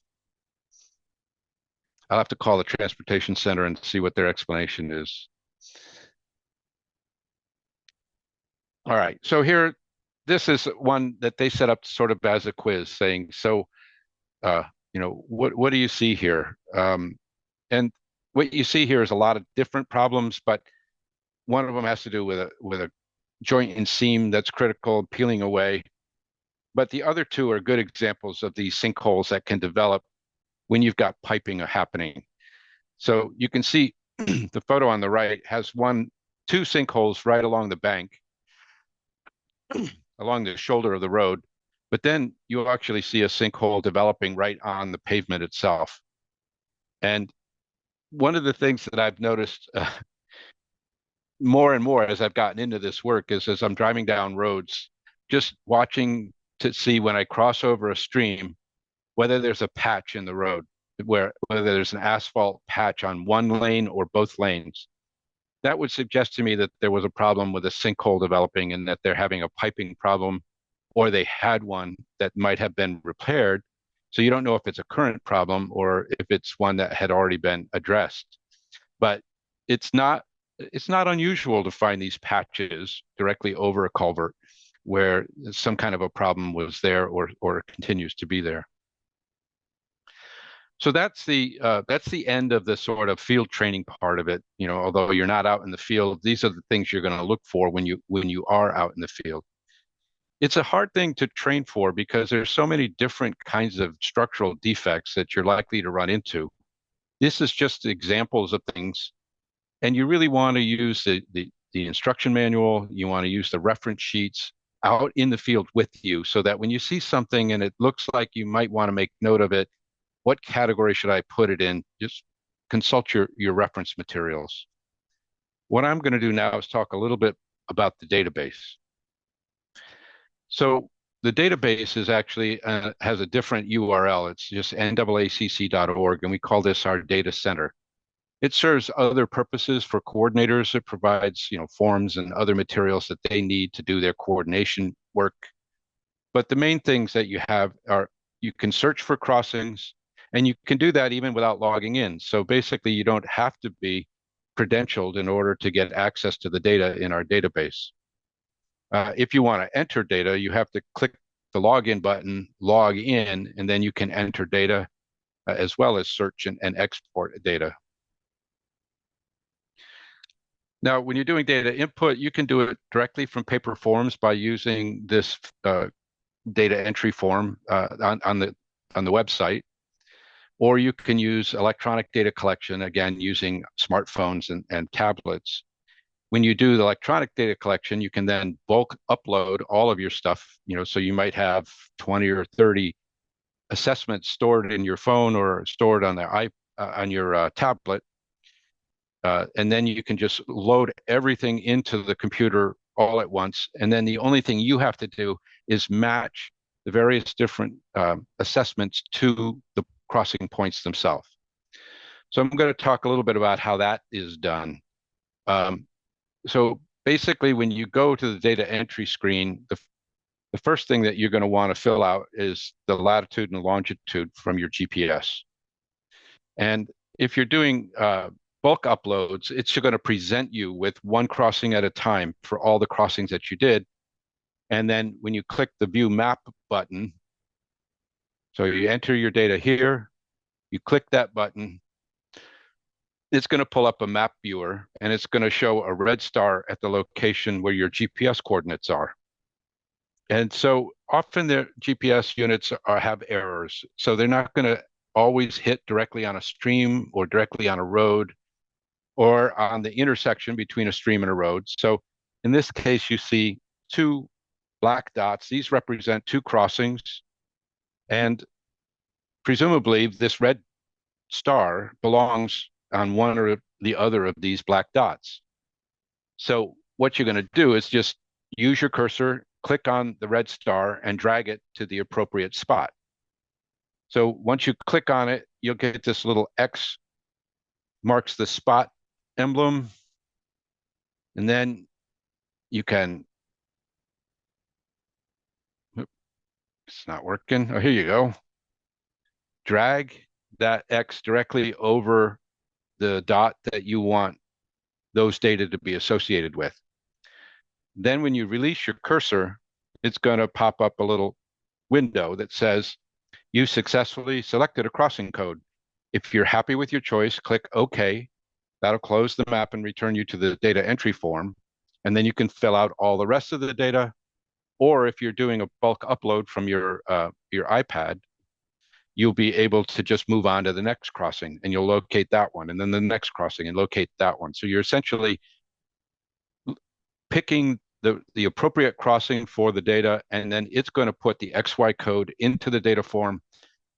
I'll have to call the transportation center and see what their explanation is. All right, so here, this is one that they set up sort of as a quiz saying, so, what do you see here? And what you see here is a lot of different problems, but one of them has to do with a joint and seam that's critical, peeling away. But the other two are good examples of these sinkholes that can develop when you've got piping happening. So you can see the photo on the right has two sinkholes right along the bank, along the shoulder of the road, but then you'll actually see a sinkhole developing right on the pavement itself. And one of the things that I've noticed more and more as I've gotten into this work is as I'm driving down roads, just watching to see when I cross over a stream, whether there's a patch in the road, whether there's an asphalt patch on one lane or both lanes. That would suggest to me that there was a problem with a sinkhole developing and that they're having a piping problem, or they had one that might have been repaired. So you don't know if it's a current problem or if it's one that had already been addressed. But it's not unusual to find these patches directly over a culvert where some kind of a problem was there or continues to be there. So that's the end of the sort of field training part of it. Although you're not out in the field, these are the things you're going to look for when you are out in the field. It's a hard thing to train for because there's so many different kinds of structural defects that you're likely to run into. This is just examples of things, and you really want to use the instruction manual. You want to use the reference sheets out in the field with you so that when you see something and it looks like you might want to make note of it, what category should I put it in? Just consult your reference materials. What I'm going to do now is talk a little bit about the database. So the database is actually has a different URL. It's just naacc.org, and we call this our data center. It serves other purposes for coordinators. It provides, forms and other materials that they need to do their coordination work. But the main things that you have are you can search for crossings, and you can do that even without logging in. So basically, you don't have to be credentialed in order to get access to the data in our database. If you want to enter data, you have to click the login button, log in, and then you can enter data as well as search and export data. Now, when you're doing data input, you can do it directly from paper forms by using this data entry form on the website, or you can use electronic data collection, again, using smartphones and tablets. When you do the electronic data collection, you can then bulk upload all of your stuff, so you might have 20 or 30 assessments stored in your phone or stored on your tablet. And then you can just load everything into the computer all at once. And then the only thing you have to do is match the various different assessments to the crossing points themselves. So I'm going to talk a little bit about how that is done. So basically, when you go to the data entry screen, the first thing that you're going to want to fill out is the latitude and longitude from your GPS. And if you're doing bulk uploads, it's going to present you with one crossing at a time for all the crossings that you did. And then when you click the View Map button, so you enter your data here, you click that button, it's going to pull up a map viewer, and it's going to show a red star at the location where your GPS coordinates are. And so often the GPS units have errors, so they're not going to always hit directly on a stream or directly on a road or on the intersection between a stream and a road. So in this case, you see two black dots. These represent two crossings, and presumably this red star belongs on one or the other of these black dots. So what you're going to do is just use your cursor, click on the red star, and drag it to the appropriate spot. So once you click on it, you'll get this little X marks the spot emblem, and then you can, it's not working. Oh, here you go. Drag that X directly over the dot that you want those data to be associated with. Then when you release your cursor, it's going to pop up a little window that says, you successfully selected a crossing code. If you're happy with your choice, click OK. That'll close the map and return you to the data entry form. And then you can fill out all the rest of the data. Or if you're doing a bulk upload from your iPad, you'll be able to just move on to the next crossing, and you'll locate that one, and then the next crossing and locate that one. So you're essentially picking the appropriate crossing for the data, and then it's going to put the XY code into the data form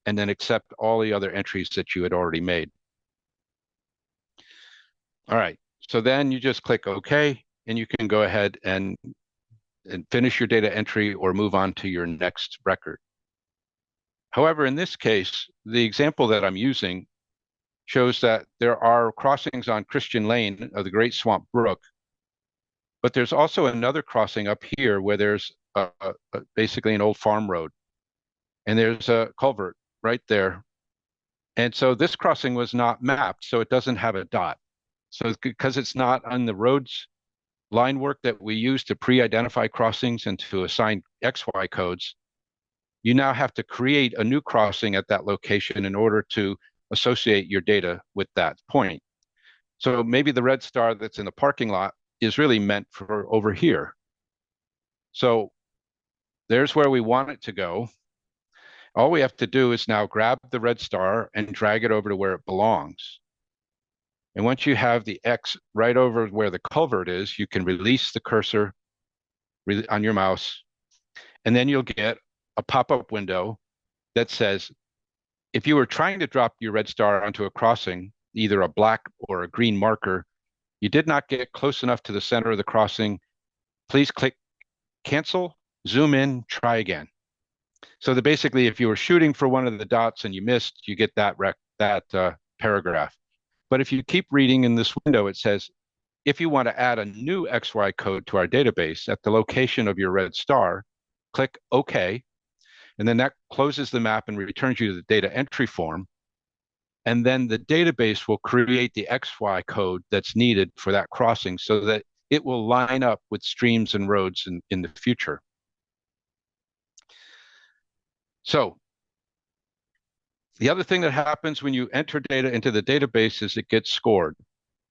and then accept all the other entries that you had already made. All right, so then you just click OK, and you can go ahead and finish your data entry or move on to your next record. However, in this case, the example that I'm using shows that there are crossings on Christian Lane of the Great Swamp Brook, but there's also another crossing up here where there's basically an old farm road, and there's a culvert right there. And so this crossing was not mapped, so it doesn't have a dot. So because it's not on the roads line work that we use to pre-identify crossings and to assign XY codes, you now have to create a new crossing at that location in order to associate your data with that point. So maybe the red star that's in the parking lot is really meant for over here. So there's where we want it to go. All we have to do is now grab the red star and drag it over to where it belongs. And once you have the X right over where the culvert is, you can release the cursor on your mouse, and then you'll get a pop-up window that says, if you were trying to drop your red star onto a crossing, either a black or a green marker, you did not get close enough to the center of the crossing, please click cancel, zoom in, try again. So basically, if you were shooting for one of the dots and you missed, you get that paragraph. But if you keep reading in this window, it says, if you want to add a new XY code to our database at the location of your red star, click OK. And then that closes the map and returns you to the data entry form. And then the database will create the XY code that's needed for that crossing so that it will line up with streams and roads in the future. So the other thing that happens when you enter data into the database is it gets scored.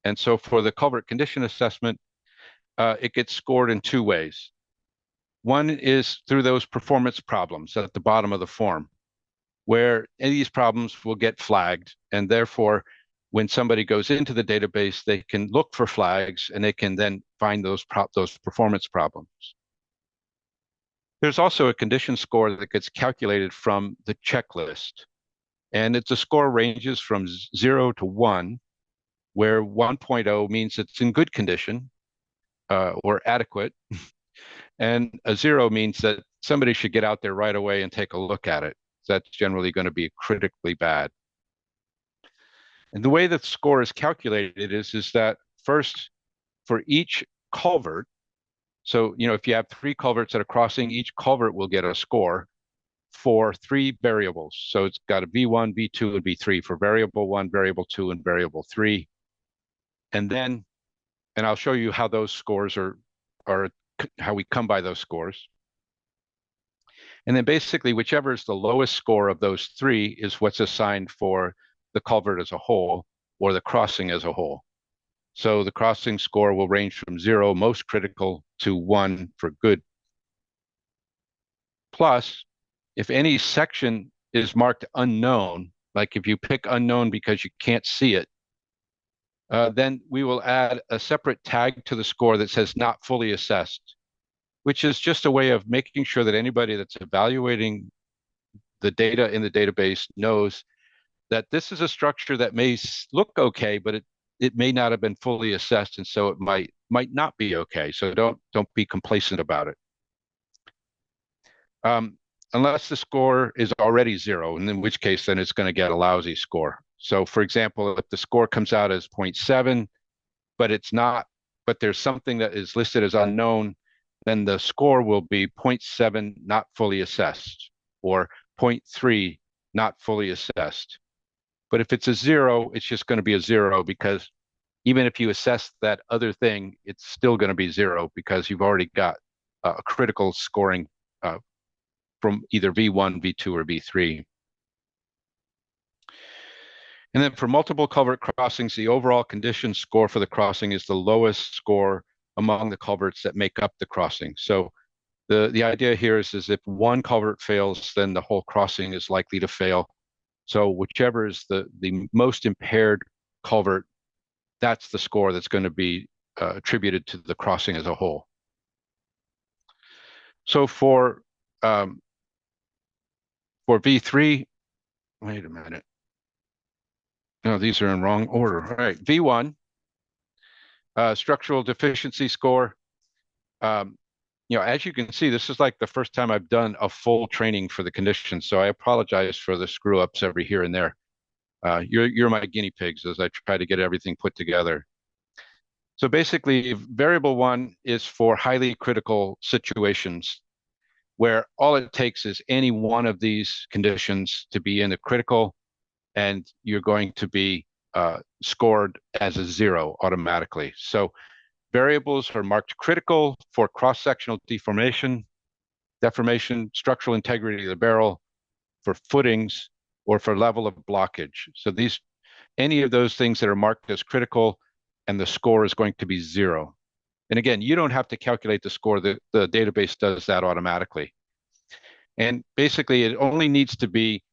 And so for the Culvert Condition Assessment, it gets scored in two ways. One is through those performance problems at the bottom of the form, where any of these problems will get flagged, and therefore, when somebody goes into the database, they can look for flags, and they can then find those performance problems. There's also a condition score that gets calculated from the checklist, and it's a score ranges from 0 to 1, where 1.0 means it's in good condition or adequate, and a 0 means that somebody should get out there right away and take a look at it. That's generally going to be critically bad. And the way that score is calculated is that first, for each culvert, so if you have 3 culverts at a crossing, each culvert will get a score for 3 variables. So it's got a V1, V2, and V3 for variable 1, variable 2, and variable 3. And I'll show you how those scores are how we come by those scores. And then basically, whichever is the lowest score of those three is what's assigned for the culvert as a whole or the crossing as a whole. So the crossing score will range from 0, most critical, to 1 for good. Plus, if any section is marked unknown, like if you pick unknown because you can't see it, then we will add a separate tag to the score that says not fully assessed, which is just a way of making sure that anybody that's evaluating the data in the database knows that this is a structure that may look okay, but it may not have been fully assessed, and so it might not be okay. So don't be complacent about it. Unless the score is already 0, and in which case then it's going to get a lousy score. So for example, if the score comes out as 0.7, but it's not, but there's something that is listed as unknown, then the score will be 0.7 not fully assessed, or 0.3 not fully assessed. But if it's a 0, it's just going to be a 0, because even if you assess that other thing, it's still going to be 0 because you've already got a critical scoring from either V1, V2, or V3. And then for multiple culvert crossings, the overall condition score for the crossing is the lowest score among the culverts that make up the crossing. So the idea here is if one culvert fails, then the whole crossing is likely to fail. So whichever is the most impaired culvert, that's the score that's going to be attributed to the crossing as a whole. So for V3, wait a minute. No, these are in wrong order. All right, V1, structural deficiency score. As you can see, this is like the first time I've done a full training for the condition, so I apologize for the screw ups every here and there. You're my guinea pigs as I try to get everything put together. So basically, variable 1 is for highly critical situations where all it takes is any one of these conditions to be in the critical, and you're going to be scored as a 0 automatically. So variables are marked critical for cross-sectional deformation, structural integrity of the barrel, for footings, or for level of blockage. So any of those things that are marked as critical, and the score is going to be 0. And again, you don't have to calculate the score. The database does that automatically. And basically, it only needs to be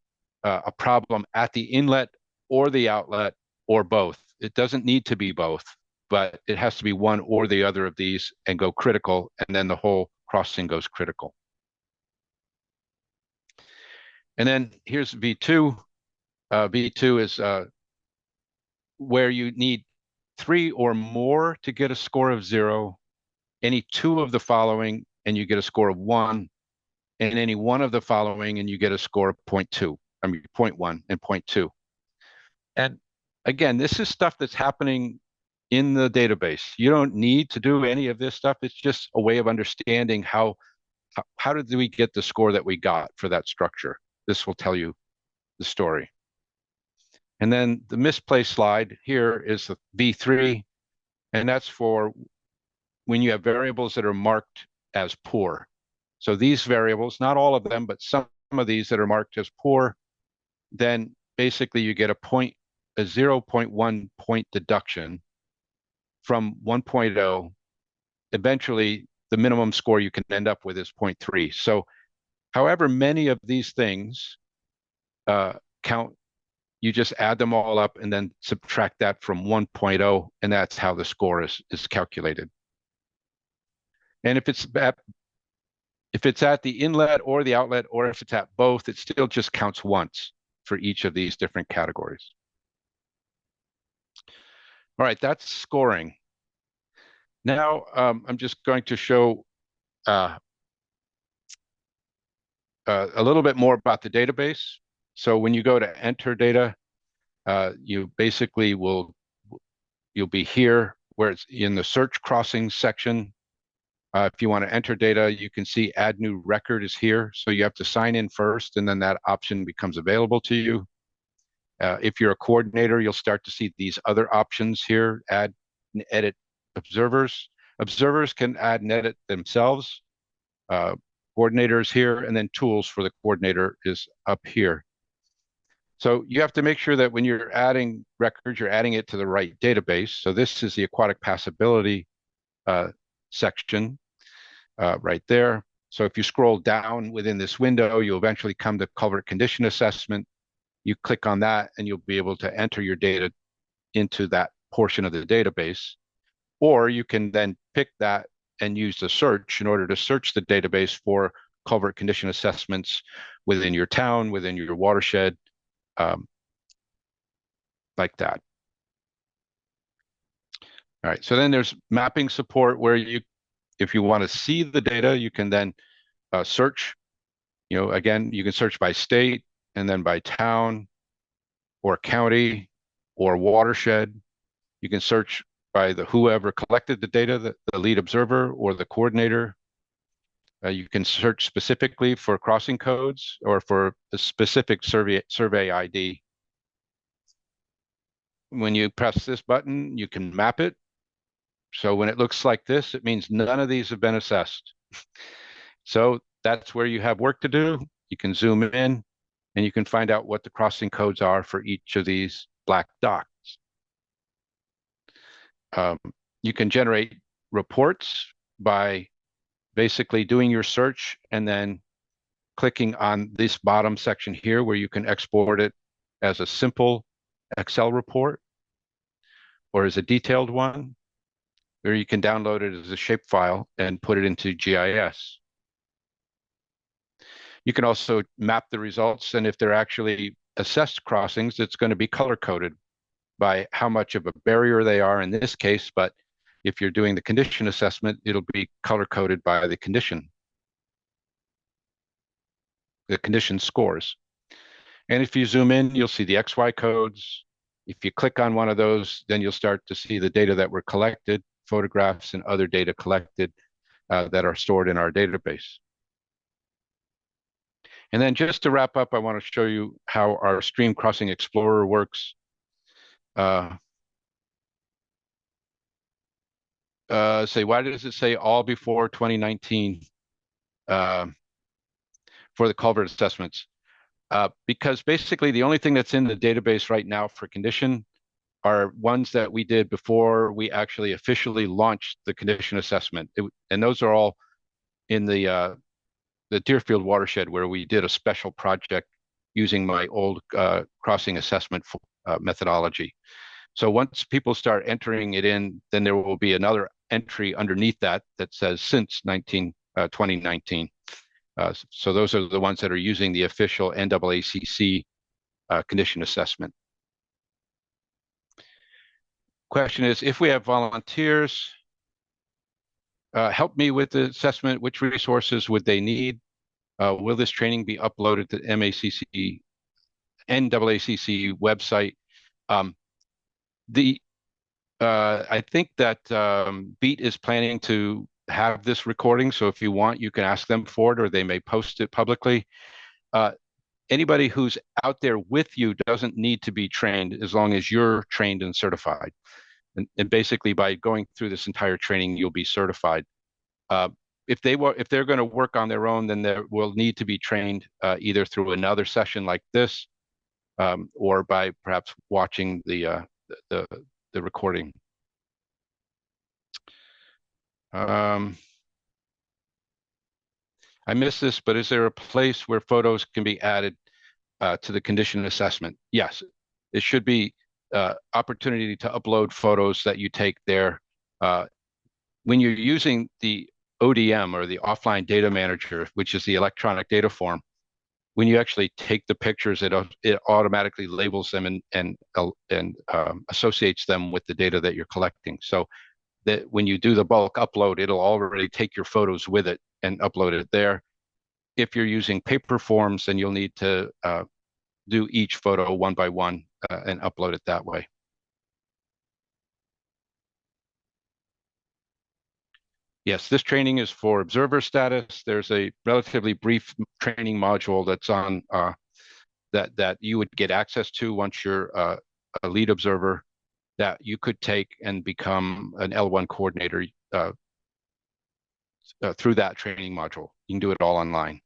a problem at the inlet or the outlet or both. It doesn't need to be both, but it has to be one or the other of these and go critical, and then the whole crossing goes critical. And then here's V2. V2 is where you need 3 or more to get a score of 0, any 2 of the following, and you get a score of 1, and any one of the following, and you get a score of 0.2. I mean, 0.1 and 0.2. And again, this is stuff that's happening in the database. You don't need to do any of this stuff. It's just a way of understanding how did we get the score that we got for that structure. This will tell you the story. And then the misplaced slide here is the V3, and that's for when you have variables that are marked as poor. So these variables, not all of them, but some of these that are marked as poor, then basically you get a 0.1 point deduction from 1.0. Eventually, the minimum score you can end up with is 0.3. So however many of these things count, you just add them all up and then subtract that from 1.0, and that's how the score is calculated. And if it's at the inlet or the outlet, or if it's at both, it still just counts once for each of these different categories. All right, that's scoring. Now I'm just going to show a little bit more about the database. So when you go to enter data, you basically you'll be here where it's in the search crossing section. If you want to enter data, you can see add new record is here. So you have to sign in first, and then that option becomes available to you. If you're a coordinator, you'll start to see these other options here, add and edit observers. Observers can add and edit themselves. Coordinator is here, and then tools for the coordinator is up here. So you have to make sure that when you're adding records, you're adding it to the right database. So this is the aquatic passability section right there. So if you scroll down within this window, you'll eventually come to Culvert Condition Assessment. You click on that and you'll be able to enter your data into that portion of the database. Or you can then pick that and use the search in order to search the database for culvert condition assessments within your town, within your watershed, like that. All right, so then there's mapping support where if you want to see the data, you can then search. Again, you can search by state and then by town or county or watershed. You can search by whoever collected the data, the lead observer or the coordinator. You can search specifically for crossing codes or for a specific survey ID. When you press this button, you can map it. So when it looks like this, it means none of these have been assessed. So that's where you have work to do. You can zoom in and you can find out what the crossing codes are for each of these black dots. You can generate reports by basically doing your search and then clicking on this bottom section here where you can export it as a simple Excel report or as a detailed one, or you can download it as a shapefile and put it into GIS. You can also map the results, and if they're actually assessed crossings, it's going to be color-coded by how much of a barrier they are in this case, but if you're doing the condition assessment, it'll be color-coded by the condition scores. And if you zoom in, you'll see the XY codes. If you click on one of those, then you'll start to see the data that were collected, photographs and other data collected that are stored in our database. And then just to wrap up, I want to show you how our Stream Crossing Explorer works. Why does it say all before 2019 for the culvert assessments? Because basically the only thing that's in the database right now for condition are ones that we did before we actually officially launched the condition assessment. And those are all in the Deerfield watershed where we did a special project using my old crossing assessment methodology. So once people start entering it in, then there will be another entry underneath that says since 2019. So those are the ones that are using the official NAACC condition assessment. Question is, if we have volunteers, help me with the assessment, which resources would they need? Will this training be uploaded to NAACC website? I think that BEAT is planning to have this recording, so if you want, you can ask them for it, or they may post it publicly. Anybody who's out there with you doesn't need to be trained as long as you're trained and certified. And basically, by going through this entire training, you'll be certified. If they're going to work on their own, then they will need to be trained either through another session like this, or by perhaps watching the recording. I missed this, but is there a place where photos can be added to the condition assessment? Yes, it should be opportunity to upload photos that you take there. When you're using the ODM or the offline data manager, which is the electronic data form, when you actually take the pictures, it automatically labels them and associates them with the data that you're collecting. So that when you do the bulk upload, it'll already take your photos with it and upload it there. If you're using paper forms, then you'll need to do each photo one by one and upload it that way. Yes, this training is for observer status. There's a relatively brief training module that's on that you would get access to once you're a lead observer, that you could take and become an L1 coordinator through that training module. You can do it all online.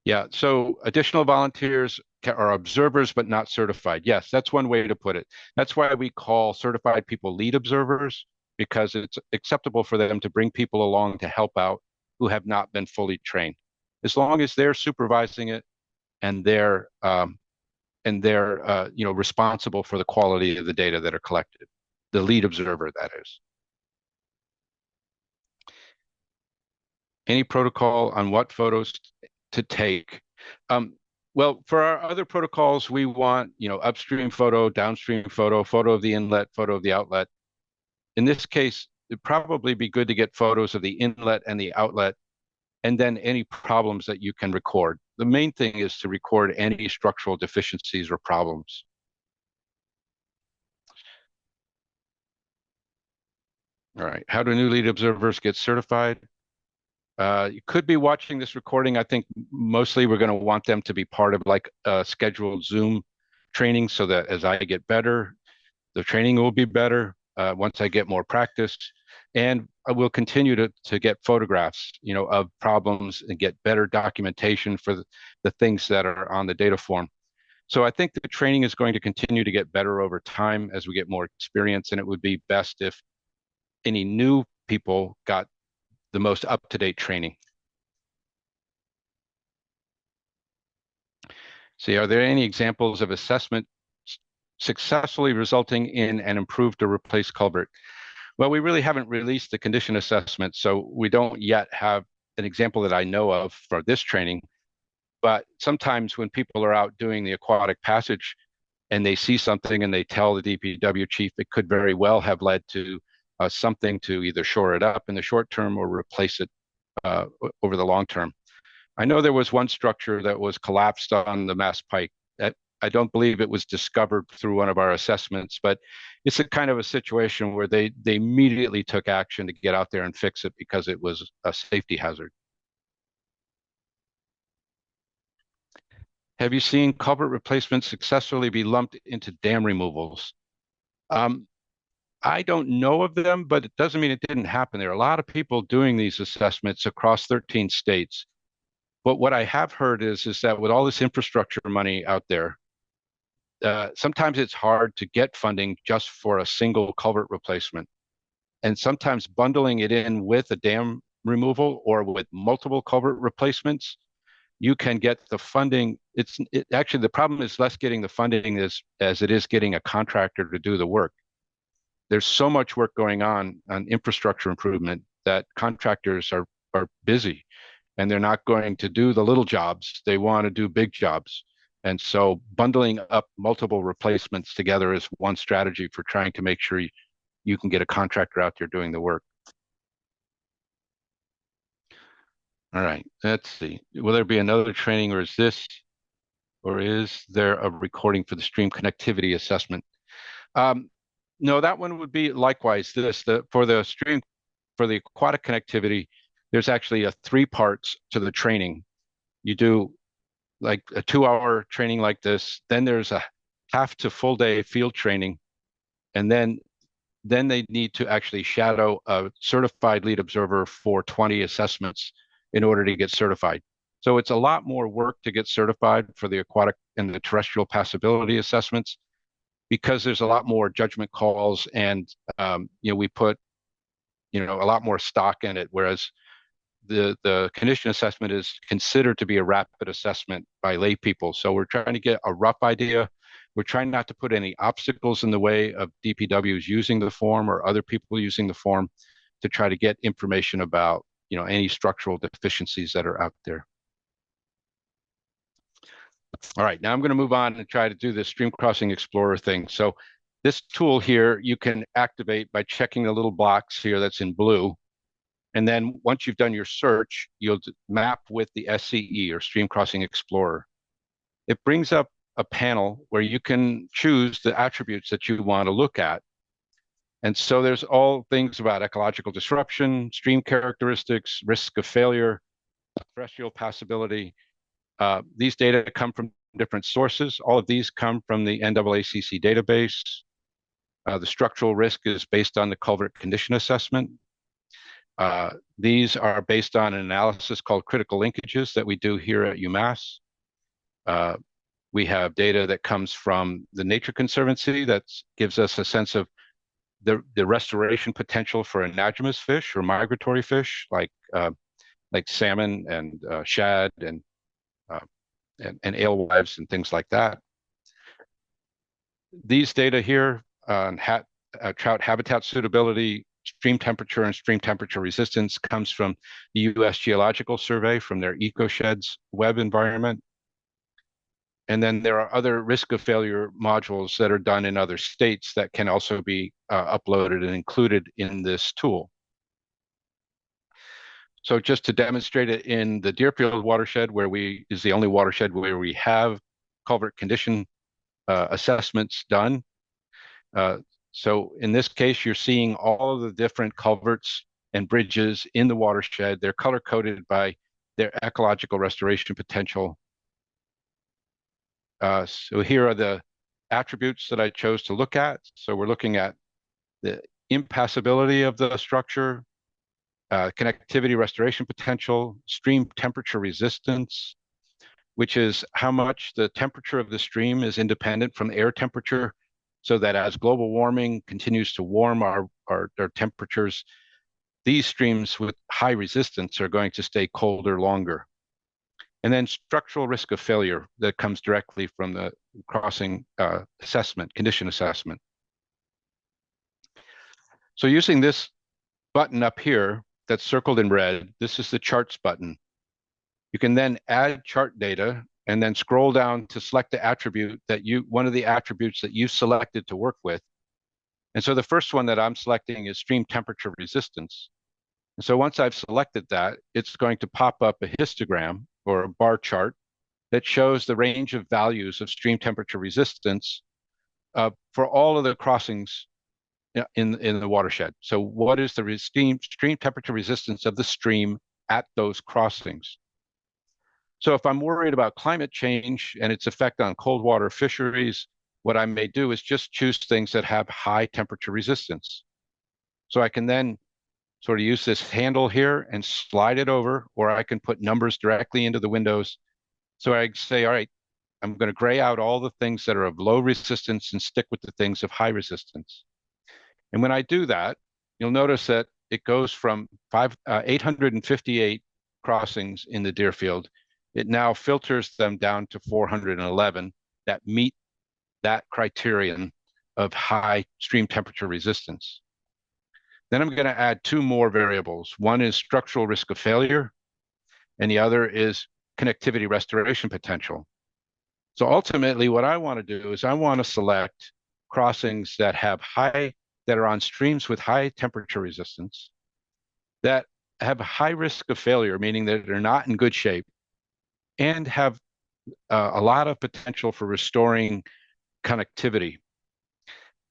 Yeah, so additional volunteers are observers but not certified. Yes, that's one way to put it. That's why we call certified people lead observers, because it's acceptable for them to bring people along to help out who have not been fully trained. As long as they're supervising it and they're responsible for the quality of the data that are collected. The lead observer, that is. Any protocol on what photos to take? Well, for our other protocols, we want, upstream photo, downstream photo, photo of the inlet, photo of the outlet. In this case, it'd probably be good to get photos of the inlet and the outlet, and then any problems that you can record. The main thing is to record any structural deficiencies or problems. All right, how do new lead observers get certified? You could be watching this recording. I think mostly we're going to want them to be part of like a scheduled Zoom training, so that as I get better, the training will be better once I get more practice. And I will continue to get photographs, of problems and get better documentation for the things that are on the data form. So I think the training is going to continue to get better over time as we get more experience, and it would be best if any new people got the most up-to-date training. See, are there any examples of assessment successfully resulting in an improved or replaced culvert? Well, we really haven't released the condition assessment, so we don't yet have an example that I know of for this training. But sometimes when people are out doing the aquatic passage and they see something and they tell the DPW chief, it could very well have led to something to either shore it up in the short term or replace it over the long term. I know there was one structure that was collapsed on the Mass Pike. I don't believe it was discovered through one of our assessments, but it's a kind of a situation where they immediately took action to get out there and fix it because it was a safety hazard. Have you seen culvert replacements successfully be lumped into dam removals? I don't know of them, but it doesn't mean it didn't happen. There are a lot of people doing these assessments across 13 states. But what I have heard is that with all this infrastructure money out there, sometimes it's hard to get funding just for a single culvert replacement. And sometimes bundling it in with a dam removal or with multiple culvert replacements, you can get the funding. Actually, the problem is less getting the funding as it is getting a contractor to do the work. There's so much work going on infrastructure improvement that contractors are busy, and they're not going to do the little jobs. They want to do big jobs. And so bundling up multiple replacements together is one strategy for trying to make sure you can get a contractor out there doing the work. All right, let's see. Will there be another training, or is there a recording for the stream connectivity assessment? No, that one would be likewise for the aquatic connectivity, there's actually 3 parts to the training. You do like a 2-hour training like this, then there's a half to full day field training, and then they need to actually shadow a certified lead observer for 20 assessments in order to get certified. So it's a lot more work to get certified for the aquatic and the terrestrial passability assessments, because there's a lot more judgment calls, and we put a lot more stock in it, whereas the condition assessment is considered to be a rapid assessment by lay people. So we're trying to get a rough idea. We're trying not to put any obstacles in the way of DPWs using the form or other people using the form, to try to get information about any structural deficiencies that are out there. All right, now I'm going to move on and try to do this Stream Crossing Explorer thing. So this tool here, you can activate by checking the little box here that's in blue. And then once you've done your search, you'll map with the SCE, or Stream Crossing Explorer. It brings up a panel where you can choose the attributes that you want to look at. And so there's all things about ecological disruption, stream characteristics, risk of failure, terrestrial passability. These data come from different sources. All of these come from the NAACC database. The structural risk is based on the Culvert Condition Assessment. These are based on an analysis called critical linkages that we do here at UMass. We have data that comes from the Nature Conservancy that gives us a sense of the restoration potential for anadromous fish or migratory fish like salmon and shad and alewives and things like that. These data here on trout habitat suitability, stream temperature, and stream temperature resistance comes from the U.S. Geological Survey from their EcoSheds web environment. And then there are other risk of failure modules that are done in other states that can also be uploaded and included in this tool. So just to demonstrate it in the Deerfield watershed, is the only watershed where we have culvert condition assessments done. So in this case, you're seeing all of the different culverts and bridges in the watershed. They're color-coded by their ecological restoration potential. So here are the attributes that I chose to look at. So we're looking at the impassability of the structure, connectivity restoration potential, stream temperature resistance, which is how much the temperature of the stream is independent from air temperature, so that as global warming continues to warm our temperatures, these streams with high resistance are going to stay colder longer. And then structural risk of failure that comes directly from the crossing condition assessment. So using this button up here that's circled in red, this is the charts button. You can then add chart data and then scroll down to select the attribute one of the attributes that you selected to work with. And so the first one that I'm selecting is stream temperature resistance. And so once I've selected that, it's going to pop up a histogram or a bar chart that shows the range of values of stream temperature resistance for all of the crossings in the watershed. So what is the stream temperature resistance of the stream at those crossings? So if I'm worried about climate change and its effect on cold water fisheries, what I may do is just choose things that have high temperature resistance. So I can then sort of use this handle here and slide it over, or I can put numbers directly into the windows. So I say, all right, I'm going to gray out all the things that are of low resistance and stick with the things of high resistance. And when I do that, you'll notice that it goes from 858 crossings in the Deerfield. It now filters them down to 411 that meet that criterion of high stream temperature resistance. Then I'm going to add two more variables. One is structural risk of failure, and the other is connectivity restoration potential. So ultimately, what I want to do is I want to select crossings that are on streams with high temperature resistance, that have a high risk of failure, meaning that they're not in good shape, and have a lot of potential for restoring connectivity.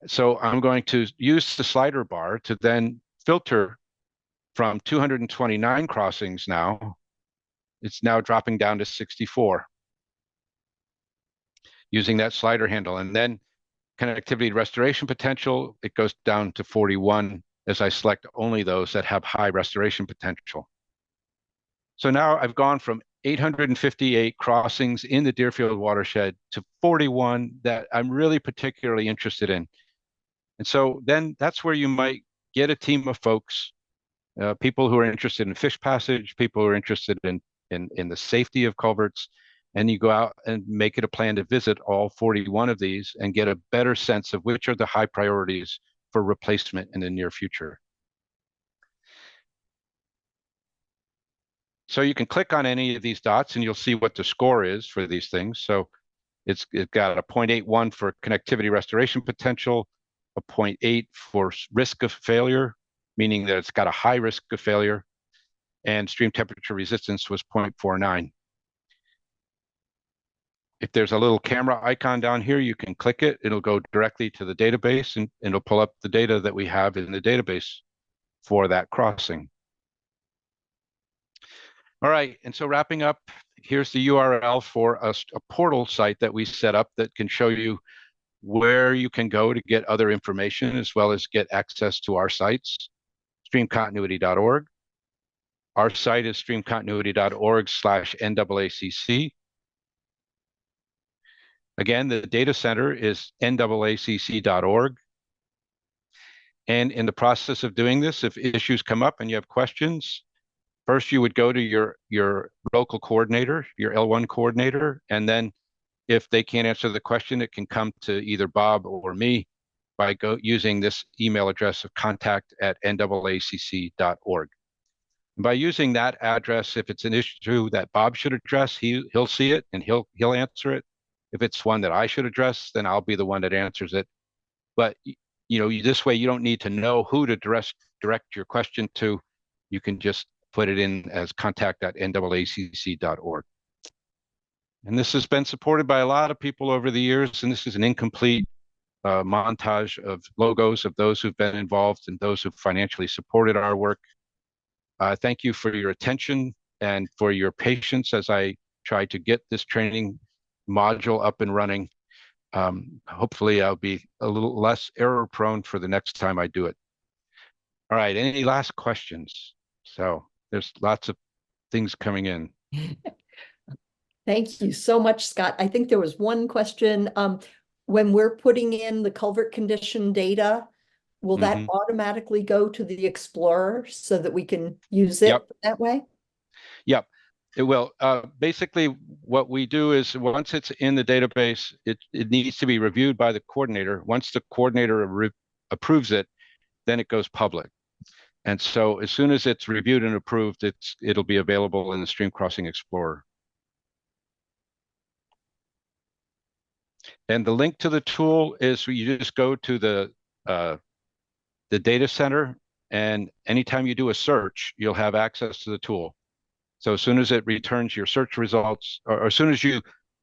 So I'm going to use the slider bar to then filter from 229 crossings now. It's now dropping down to 64 using that slider handle. And then connectivity restoration potential, it goes down to 41 as I select only those that have high restoration potential. So now I've gone from 858 crossings in the Deerfield watershed to 41 that I'm really particularly interested in. And so then that's where you might get a team of folks, people who are interested in fish passage, people who are interested in the safety of culverts, and you go out and make it a plan to visit all 41 of these and get a better sense of which are the high priorities for replacement in the near future. So you can click on any of these dots and you'll see what the score is for these things. So it's got a 0.81 for connectivity restoration potential, a 0.8 for risk of failure, meaning that it's got a high risk of failure, and stream temperature resistance was 0.49. If there's a little camera icon down here, you can click it. It'll go directly to the database and it'll pull up the data that we have in the database for that crossing. All right, and so wrapping up, here's the URL for a portal site that we set up that can show you where you can go to get other information as well as get access to our sites, streamcontinuity.org. Our site is streamcontinuity.org/NAACC. Again, the data center is NAACC.org. And in the process of doing this, if issues come up and you have questions, first you would go to your local coordinator, your L1 coordinator, and then if they can't answer the question, it can come to either Bob or me by using this email address of contact@naacc.org. By using that address, if it's an issue that Bob should address, he'll see it and he'll answer it. If it's one that I should address, then I'll be the one that answers it. But this way you don't need to know who to direct your question to. You can just put it in as contact@naacc.org. And this has been supported by a lot of people over the years, and this is an incomplete montage of logos of those who've been involved and those who've financially supported our work. Thank you for your attention and for your patience as I try to get this training module up and running. Hopefully I'll be a little less error prone for the next time I do it. All right, any last questions? So there's lots of things coming in. Thank you so much, Scott. I think there was one question. When we're putting in the culvert condition data, will that automatically go to the Explorer so that we can use it that way? Yep, it will. Basically, what we do is once it's in the database, it needs to be reviewed by the coordinator. Once the coordinator approves it, then it goes public. And so as soon as it's reviewed and approved, it'll be available in the Stream Crossing Explorer. And the link to the tool is you just go to the data center, and anytime you do a search, you'll have access to the tool. So as soon as it returns your search results, or as soon as you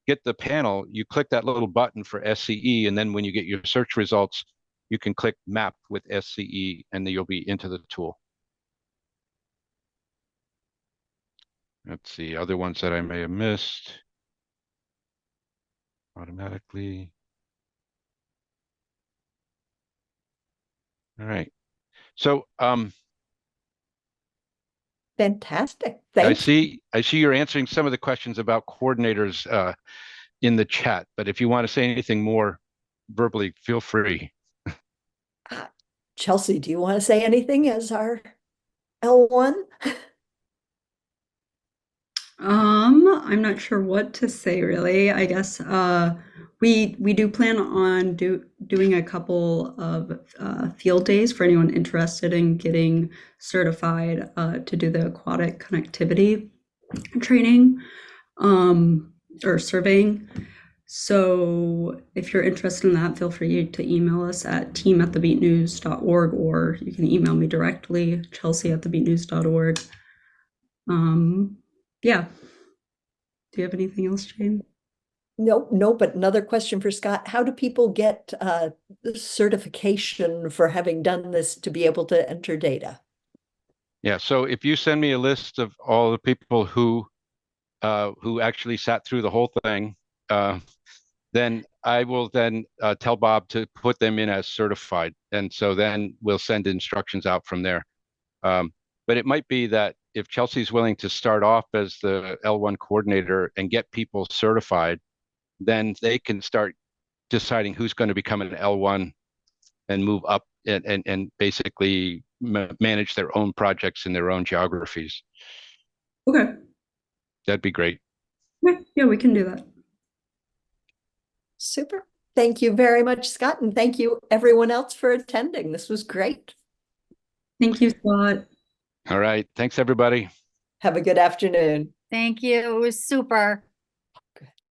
get the panel, you click that little button for SCE, and then when you get your search results, you can click Map with SCE, and then you'll be into the tool. Let's see, other ones that I may have missed. Automatically. All right. So fantastic. Thanks. I see you're answering some of the questions about coordinators in the chat, but if you want to say anything more verbally, feel free. Chelsea, do you want to say anything as our L1? I'm not sure what to say really. I guess we do plan on doing a couple of field days for anyone interested in getting certified to do the aquatic connectivity training or surveying. So if you're interested in that, feel free to email us at team@thebeatnews.org, or you can email me directly, chelsea@thebeatnews.org. Yeah. Do you have anything else, Jane? No, but another question for Scott. How do people get certification for having done this to be able to enter data? Yeah, so if you send me a list of all the people who actually sat through the whole thing, then I will then tell Bob to put them in as certified. And so then we'll send instructions out from there. But it might be that if Chelsea's willing to start off as the L1 coordinator and get people certified, then they can start deciding who's going to become an L1 and move up and basically manage their own projects in their own geographies. Okay. That'd be great. Yeah, we can do that. Super. Thank you very much, Scott. And thank you everyone else for attending. This was great. Thank you, Scott. All right. Thanks, everybody. Have a good afternoon. Thank you. It was super.